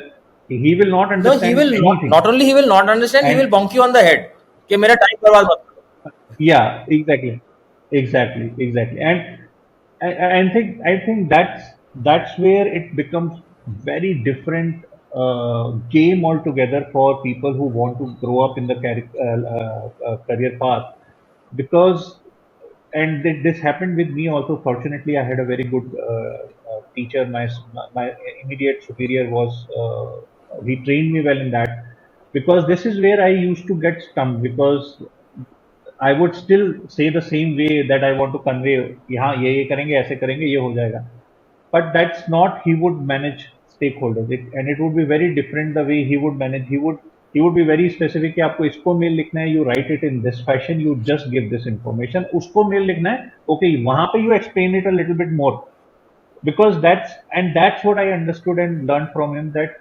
he will not no, understand he will anything. not only he will not understand, he And will bonk you on the head कि मेरा time बर्बाद मत करो. yeah, exactly. And I think that's where it becomes very different game altogether for people who want to grow up in the career path, because, and this happened with me also. Fortunately, I had a very good teacher. My immediate superior was he trained me well in that, because this is where I used to get stumped, because I would still say the same way that I want to convey कि हाँ ये करेंगे, ऐसे करेंगे, ये हो जाएगा. But that's not he would manage stakeholders, and it would be very different the way he would manage. He would be very specific कि आपको इसको मेल लिखना है, you write it in this fashion, you just give this information. उसको mail लिखना है, okay, वहाँ पे you explain it a little bit more, because that's what I understood and learned from him, that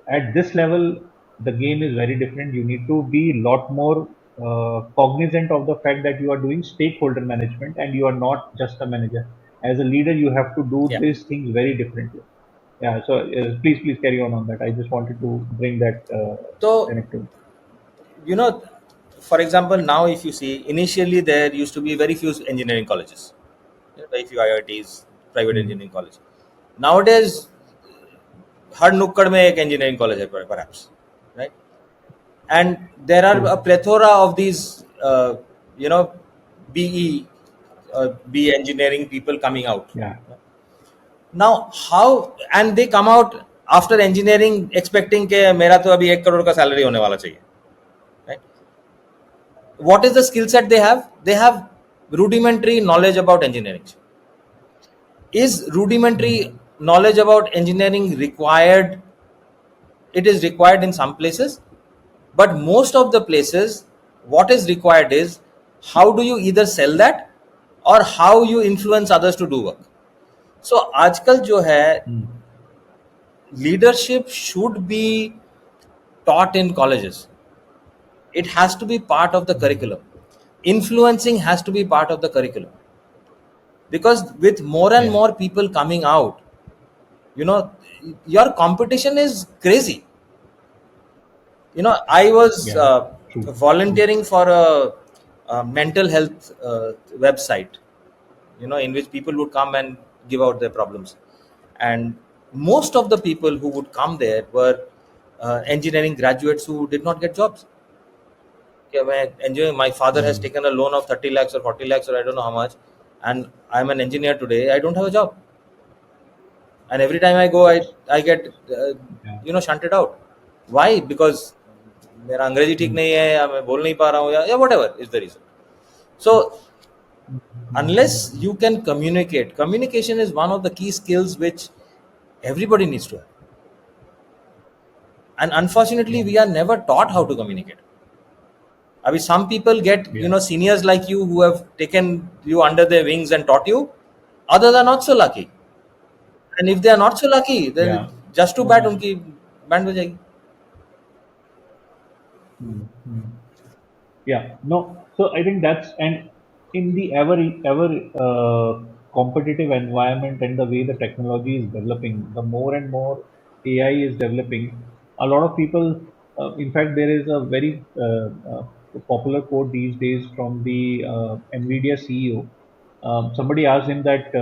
at this level the game is very different. You need to be a lot more cognizant of the fact that you are doing stakeholder management and you are not just a manager. As a leader, you have to do Yeah. these things very differently. Yeah, so please carry on that. I just wanted to bring that So connective. you know, for example, now if you see, initially there used to be very few engineering colleges, very few IITs, private engineering college. Nowadays हर नुक्कड़ में एक engineering college है perhaps, right? And there are a plethora of these BE B engineering people coming out. Yeah. Now how, and they come out after engineering expecting के मेरा तो अभी 1 करोड़ का salary होने वाला चाहिए, right? What is the skill set they have? They have rudimentary knowledge about engineering. Is rudimentary knowledge about engineering required? It is required in some places, but most of the places what is required is how do you either sell that or how you influence others to do work. So आजकल जो है leadership should be taught in colleges. It has to be part of the curriculum. Influencing has to be part of the curriculum, because with more and more people coming out, your competition is crazy. I was volunteering for a mental health website, in which people would come and give out their problems, and most of the people who would come there were engineering graduates who did not get jobs. My father has taken a loan of 30 lakhs or 40 lakhs or I don't know how much, and I'm an engineer today. I don't have a job, and every time I go, I get shunted out. Why? Because मेरा अंग्रेजी ठीक नहीं है, या मैं बोल नहीं पा रहा हूँ, या whatever is the reason. So unless you can communicate, communication is one of the key skills which everybody needs to have, and unfortunately we are never taught how to communicate. I mean, some people get seniors like you who have taken you under their wings and taught you. Others are not so lucky, and if they are not so lucky, then just too bad, उनकी band बजाएगी. No. So I think that's, and in the ever competitive environment and the way the technology is developing, the more and more AI is developing, a lot of people, in fact, there is a very popular quote these days from the NVIDIA CEO. Somebody asked him that,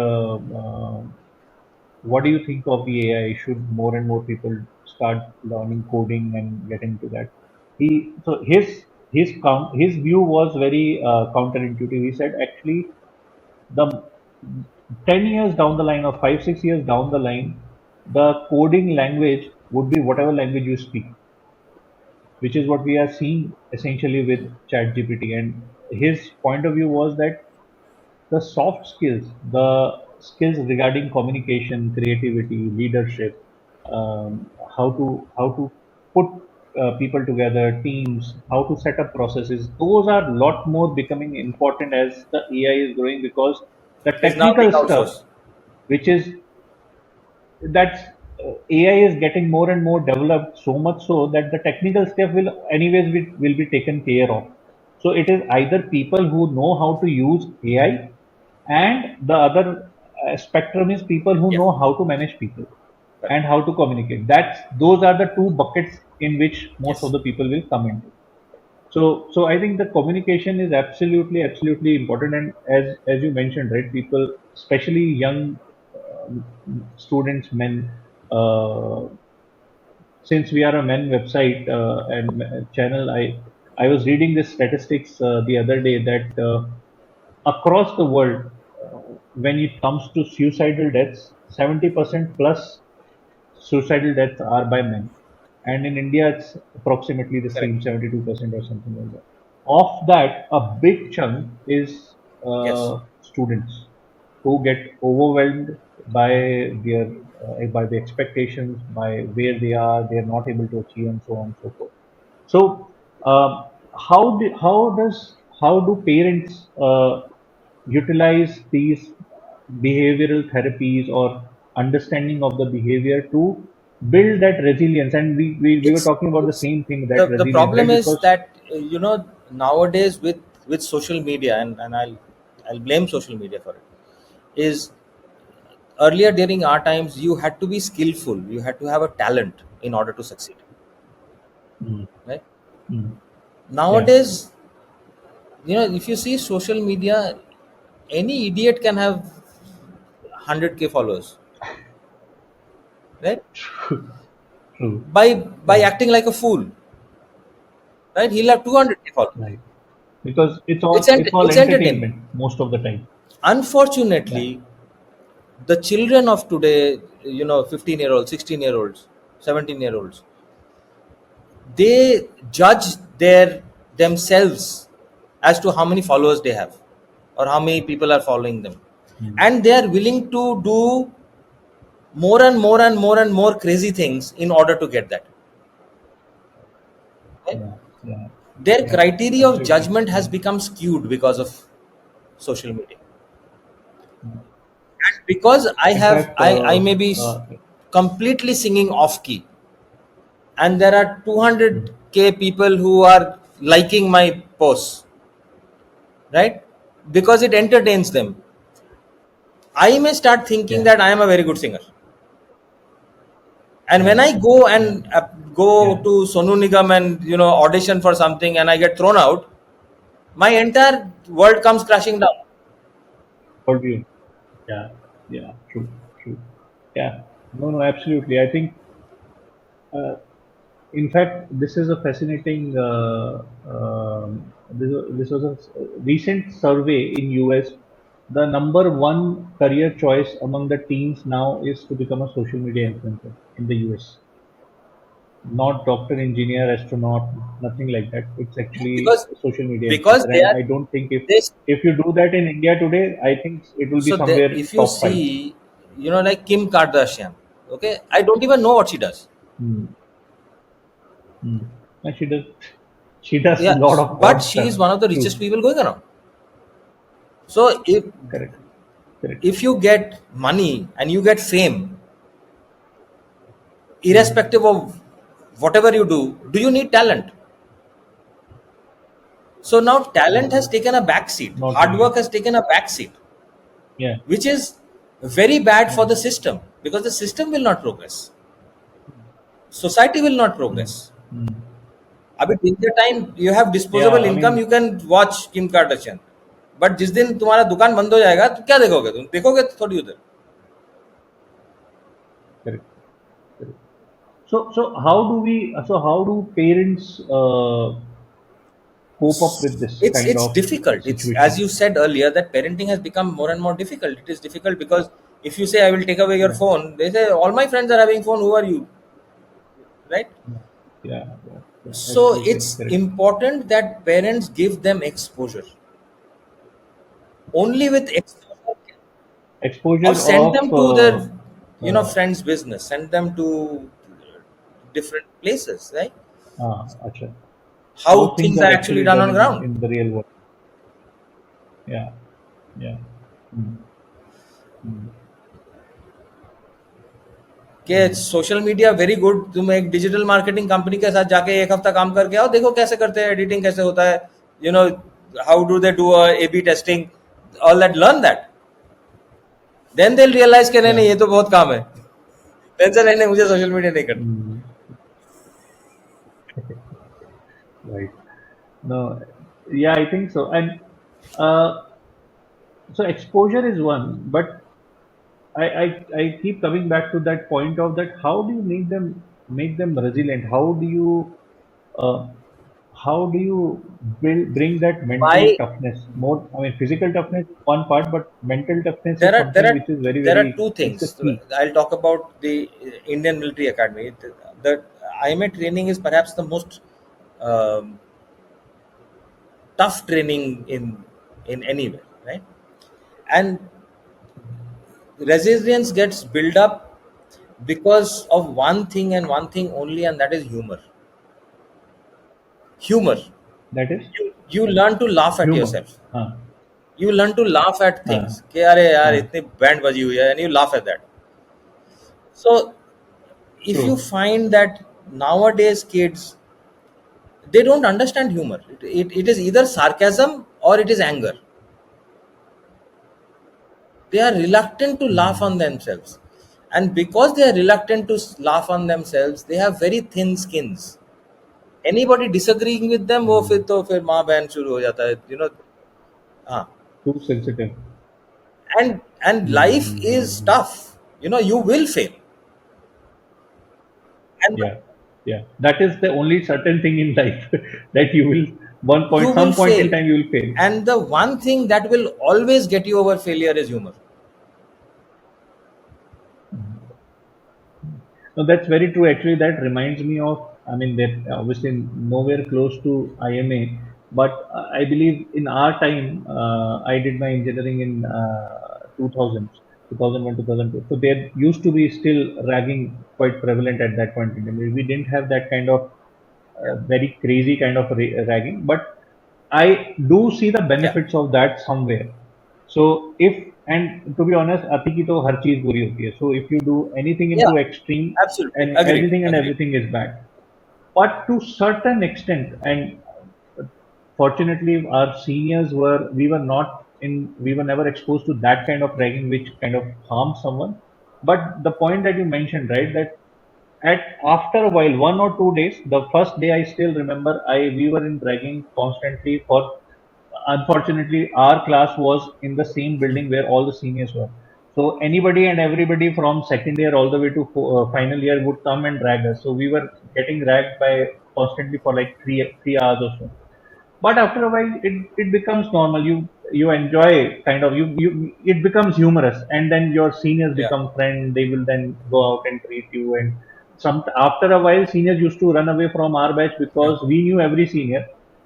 what do you think of the AI? Should more and more people start learning coding and get into that? His view was very counterintuitive. He said, actually, the 10 years down the line or 5-6 years down the line, the coding language would be whatever language you speak, which is what we are seeing essentially with ChatGPT. And his point of view was that the soft skills, the skills regarding communication, creativity, leadership, how to put people together, teams, how to set up processes, those are a lot more becoming important as the AI is growing, because the technical stuff, which is that's AI is getting more and more developed, so much so that the technical stuff will anyways will be taken care of. So it is either people who know how to use AI, and the other spectrum is people who know how to manage people and how to communicate. Those are the two buckets in which most of the people will come into. So I think the communication is absolutely important. And as you mentioned, right, people, especially young students, men, since we are a men website and channel, I was reading this statistics the other day that across the world, when it comes to suicidal deaths, 70% plus suicidal deaths are by men, and in India it's approximately the same, 72% or something like that. Of that, a big chunk is students who get overwhelmed by their by the expectations, by where they are not able to achieve, and so on and so forth. So how do parents utilize these behavioral therapies or understanding of the behavior to build that resilience? And we were talking about the same thing, that resilience. The problem right? is that nowadays with social media, and I'll blame social media for it, is earlier during our times you had to be skillful, you had to have a talent in order to succeed, right? Nowadays, if you see social media, any idiot can have 100k followers, right? True. By acting like a fool, right? He'll have 200k followers, Right. Because it's all it's entertainment most of the time. Unfortunately, the children of today, 15-year-olds, 16-year-olds, 17-year-olds, they judge themselves as to how many followers they have or how many people are following them, and they are willing to do more and more and more and more crazy things in order to get that. Right? Their criteria of judgment has become skewed because of social media. Because I In have, fact, I may be completely singing off key, and there are mm, 200k people who are liking my posts, right? Because it entertains them. I may start thinking yeah, that I am a very good singer, and when yeah, I go yeah, and go yeah. to Sonu Nigam and audition for something, and I get thrown out, my entire world comes crashing down. Told you. Yeah, yeah, true, true. Yeah, no, no, absolutely. I think, uh, in fact, this is a fascinating. This was a recent survey in US. The number one career choice among the teens now is to become a social media influencer in the US. Not doctor, engineer, astronaut, nothing like that. It's actually because a social media because influencer, they and are I don't think this. if you do that in India today, I think it will be So somewhere in if you top five. see, like Kim Kardashian, okay, I don't even know what she does. Hmm. Hmm. And she does a Yeah, lot of but odd she stuff. is one of the True. richest people going around. So Correct. Correct. if you get money and you get fame, Hmm. irrespective of whatever do you need talent? So now talent has taken a back seat. Not Hard really. work has taken a back seat, Yeah. which is very bad Yeah. for the system, because the system will not progress. Society will not Hmm. progress. Hmm. अभी till the time you have Yeah. disposable I income, mean, you can watch Kim Kardashian. But जिस दिन तुम्हारा दुकान बंद हो जाएगा तो क्या देखोगे? तुम देखोगे थोड़ी उधर. correct. Correct. So how do we? So how do parents cope up with this kind It's of difficult. It's, as situation? you said earlier, that parenting has become more and more difficult. It is difficult because if you say I will take away your Yeah. phone, they say all my friends are having phone. Who are you? Right? Yeah. Yeah. Yeah. Yeah. So Absolutely it's correct. important that parents give them exposure. Only with exposure, or Exposure send of them to their uh, friends' business. Send them to different places. Right? acha, How how things things are are actually actually done done on ground. in the real world. Yeah. Yeah. Mm. Mm. कि Mm. Social media very good, तुम एक digital marketing company के साथ जाके एक हफ्ता काम करके आओ, देखो कैसे करते हैं, एडिटिंग कैसे होता है, you know how do they do A B testing, all that, learn that, then they realise कि नहीं Yeah. नहीं ये तो बहुत काम है, टेंशन नहीं, नहीं मुझे सोशल मीडिया नहीं करना. Mm. Right. No. Yeah, I think so. And uh, so exposure is one, but I keep coming back to that point of that. How do you make them resilient? Uh, how do you bring that mental By toughness more? I mean, physical toughness is one part, but mental toughness there is are there something are which is very, there are very, two it's a things. key. I'll talk about the Indian Military Academy. The IMA training is perhaps the most um, tough training in anywhere, right? And resilience gets built up because of one thing and one thing only, and that is humor. Humor. That is You learn to laugh at humor. yourself. Huh, You learn to laugh at huh, things कि अरे यार huh. इतनी band बजी हुई है, and you laugh at that. So if you True. find that nowadays kids, they don't understand humor, it is either sarcasm or it is anger. They are reluctant to laugh Hmm. on themselves, and because they are reluctant to laugh on themselves, they have very thin skins. Anybody disagreeing with them, वो Hmm. फिर माँ बहन शुरू हो जाता है, हाँ. Too sensitive. And Hmm. life Hmm, hmm, is hmm. tough, you will fail, and Yeah, yeah. That is the only certain thing in life that you will one you point, will some point in fail, time, you will fail. and the one thing that will always get you over failure is humor. No, that's very true. Actually, that reminds me of. I mean, they're obviously nowhere close to IMA, but I believe in our time, I did my engineering in 2000, 2002. So there used to be still ragging quite prevalent at that point in time. We didn't have that kind of Yeah. very crazy kind of ragging, but I do see the Yeah. benefits of that somewhere. So if And to be honest, अति की तो हर चीज बुरी होती है. So if you do anything Yeah, into extreme, absolutely. and Agreed. anything and Agreed. everything is bad. But to certain extent, and fortunately our seniors we were never exposed to that kind of ragging which kind of harms someone. But the point that you mentioned, right, that after a while, 1 or 2 days, the first day I still remember, we were in ragging constantly. For unfortunately our class was in the same building where all the seniors were. So anybody and everybody from second year all the way to final year would come and drag us. So we were getting dragged by constantly for like 3 hours or so. But after a while it becomes normal. You enjoy, kind of, you it becomes humorous, and then your seniors Yeah. become friends. They will then go out and treat you. And some after a while seniors used to run away from our batch because we knew every senior.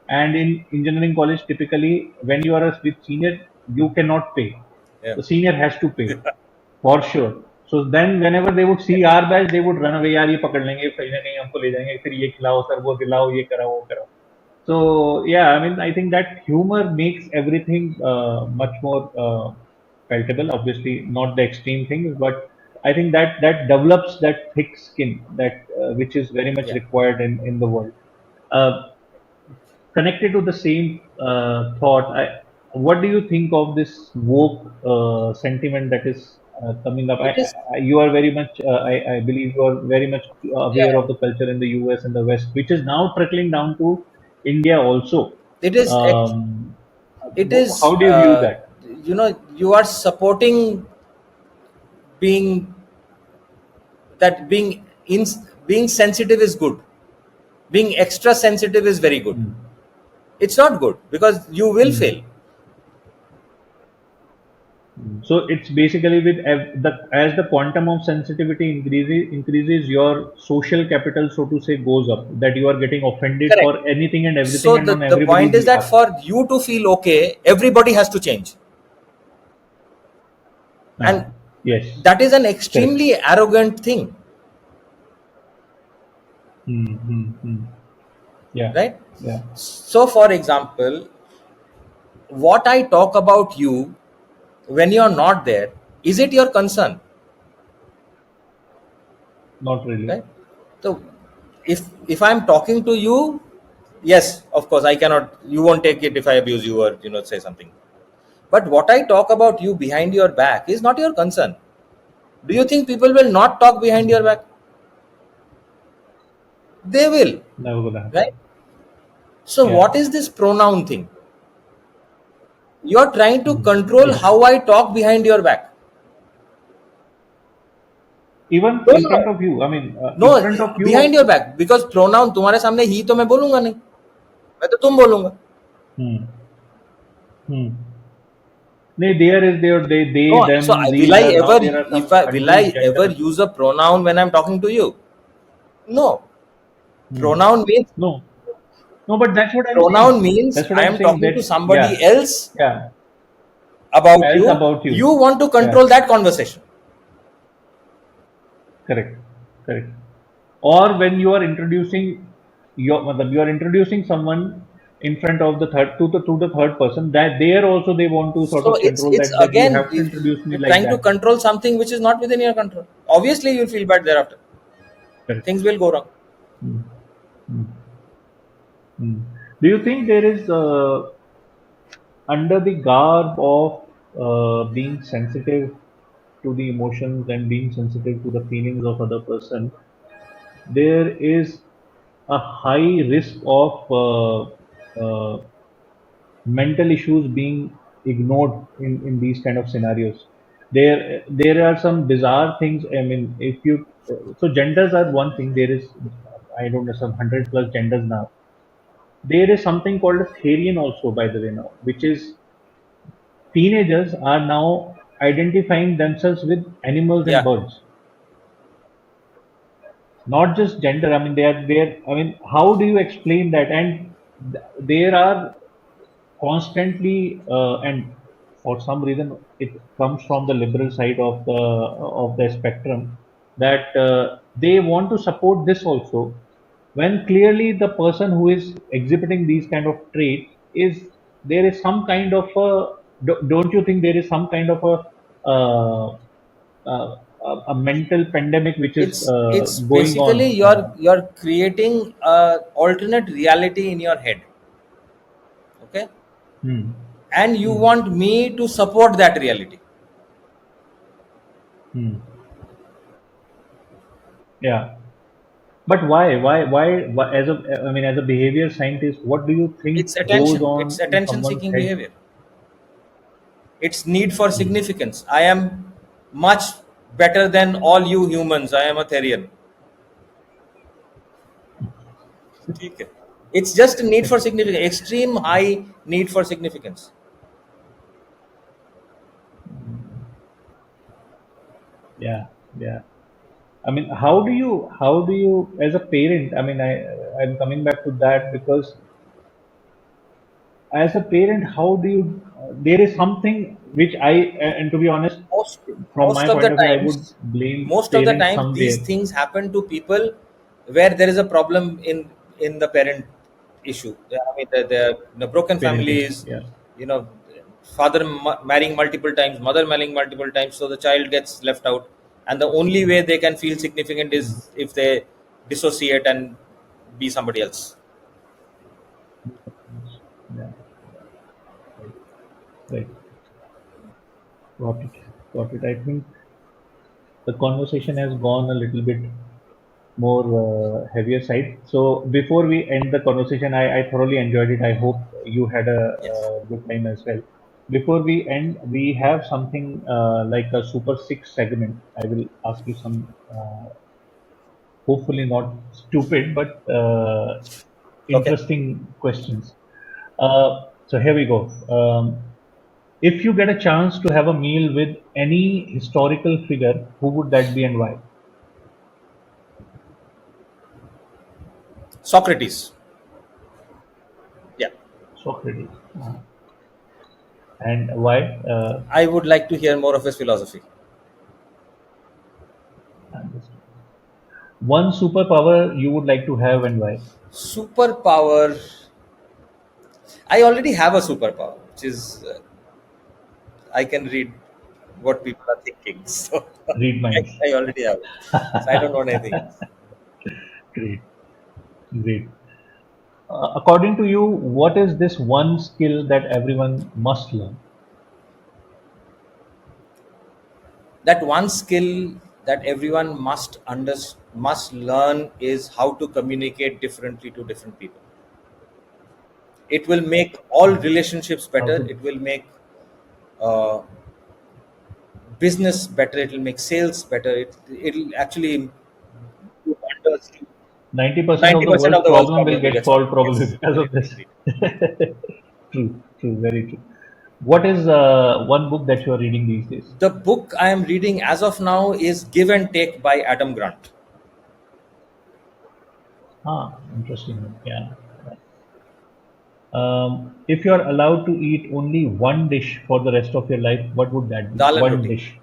And in engineering college, typically when you are a with senior, you cannot pay. Yeah. The senior has to pay for sure. So then whenever they would see our batch, they would run away. यार ये पकड़ लेंगे, कहीं ना कहीं हमको ले जाएंगे, फिर ये खिलाओ सर, वो दिलाओ, ये कराओ, वो कराओ. So yeah, I mean, I think that humor makes everything much more palatable. Obviously, not the extreme things, but I think that develops that thick skin that which is very much Yeah. required in the world. Uh, Connected to the same thought, what do you think of this woke sentiment that is coming up? It is. You are very much, I believe, you are very much aware Yeah. of the culture in the US and the West, which is now trickling down to India also. It is. Um, It is. how do you view that? You are supporting being that being sensitive is good. Being extra sensitive is very good. Mm. It's not good because you will Mm. fail. So it's basically with as the quantum of sensitivity increases, your social capital, so to say, goes up. That you are getting offended Correct. for anything and everything, So and the, on the point everybody's is that behalf. for you to feel okay, everybody has to change. And Yes. that is an extremely arrogant thing, Mm-hmm. Yeah. right? Yeah. So for example, what I talk about you when you're not there, is it your concern, Not really. right? So if I'm talking to you, yes, of course, you won't take it if I abuse you or say something. But what I talk about you behind your back is not your concern. Do you think people will not talk behind your back? They will, Never gonna happen. right? So Yeah. what is this pronoun thing? You're trying to control Yes. how I talk behind your back. Even No, in no, front of you. I mean, no, in front of you. behind your back, because pronoun तुम्हारे सामने ही तो मैं बोलूंगा नहीं, मैं तो तुम बोलूंगा. Hmm. Hmm. There is they No, them so these will I are now ever there are some will I confused ever genders. use a pronoun when I'm talking to you? No. Hmm. Pronoun means No. No, but that's what I'm saying. That's what I I'm am saying. talking to That somebody else yeah, about else you. about you. You want to Yeah. control that conversation. Correct. Correct. Or when you are introducing you are introducing someone in front of the third person, that there also they want to sort So of control it's that you again, have to introduce me you're like trying to that. control something which is not within your control. Obviously, you'll feel bad thereafter. Correct. Things will go wrong. Hmm. Hmm. Hmm. Do you think there is under the garb of being sensitive to the emotions and being sensitive to the feelings of other person, there is a high risk of mental issues being ignored in these kind of scenarios? There are some bizarre things. I mean, if you so genders are one thing. There is, I don't know, some 100+ genders now. There is something called a Therian also, by the way, now, which is teenagers are now identifying themselves with animals and Yeah. birds, not just gender. I mean, they are there. I mean, how do you explain that? And there are constantly, and for some reason, it comes from the liberal side of the spectrum, that they want to support this also, when clearly the person who is exhibiting these kind of traits is there is some kind of a don't you think there is some kind of a mental pandemic which is It's going on? basically you're creating a alternate reality in your head, okay, Hmm, and you hmm, want me to support that reality. hmm. Yeah. But why, as a, I mean, as a behavior scientist, what do you think goes It's on in attention someone's seeking head? behavior. It's need for Hmm. significance. I am much better than all you humans. I am a Therian. ठीक है. It's just a need for significance, extreme high need for significance. Yeah, yeah. I mean, how do you, as a parent, I mean, I'm coming back to that because as a parent, how do you, there is something which and to be honest, most from my most of point the of view, I times would blame most of the parents times these somewhere, things happen to people where there is a problem in the parent issue. I mean, the broken parenting. families, Yeah. you know, father marrying multiple times, mother marrying multiple times, so the child gets left out, and the only way they can feel significant is Mm. if they dissociate and be somebody else. Yeah. Right. Right. Got it. Got it. I think the conversation has gone a little bit more heavier side. So before we end the conversation, I thoroughly enjoyed it. I hope you had a, Yes. good time as well. Before we end, we have something like a Super Six segment. I will ask you some, hopefully not stupid, but Okay. interesting questions. So here we go. If you get a chance to have a meal with any historical figure, who would that be and why? Socrates. Yeah. Socrates. And why? I would like to hear more of his philosophy. Understood. One superpower you would like to have and why? Superpower. I already have a superpower, which is I can read what people are thinking. So Read minds. I already have it. So I don't want anything else. Great, great. According to you, what is this one skill that everyone must learn? That one skill that everyone must learn is how to communicate differently to different people. It will make all relationships How better. to It will make uh, business better. It will make sales better. It'll actually do wonders to 90% of the 90% world's of the world's problem will problem will get get solved. solved probably Yes, because of agreed, this. agreed. True, true, very true. What is one book that you are reading these days? The book I am reading as of now is Give and Take by Adam Grant. Interesting. Yeah. If you are allowed to eat only one dish for the rest of your life, what would that be? Dal and One roti. dish.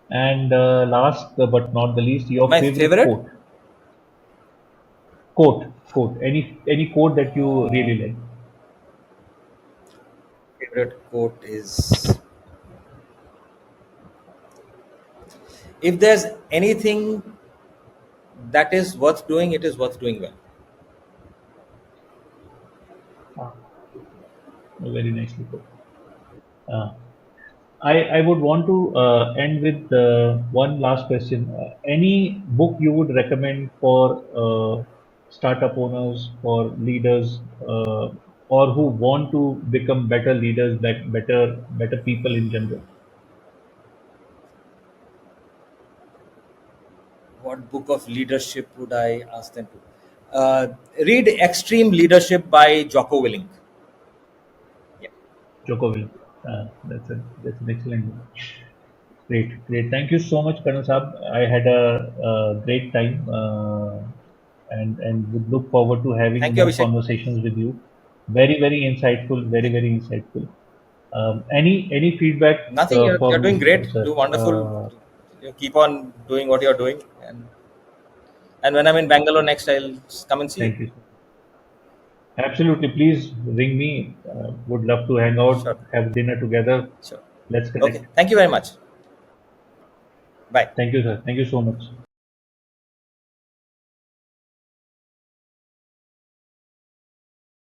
And last but not the least, your My favorite favorite quote. Quote. Any quote that you really like. favorite quote is, if there's anything that is worth doing, it is worth doing well. Ah, very nicely put. Uh, I would want to end with one last question. Any book you would recommend for startup owners, for leaders, or who want to become better leaders, better people in general? What book of leadership would I ask them to? Read Extreme Leadership by Jocko Willink. Yeah. Joko Will. That's an excellent book. Great, great. Thank you so much, Colonel Saab. I had a great time, and would look forward to having Thank you, more Abhishek. conversations with you. Very insightful. Very insightful. Any feedback Nothing. for You're doing me, great. sir? Do wonderful. You keep on doing what you're doing, and when I'm in Bangalore next, I'll come and see you. Thank you. Absolutely. Please ring me. Would love to hang out, Sure. have dinner together. Sure. Let's Okay. connect. Thank you very much. Bye. Thank you, sir. Thank you so much.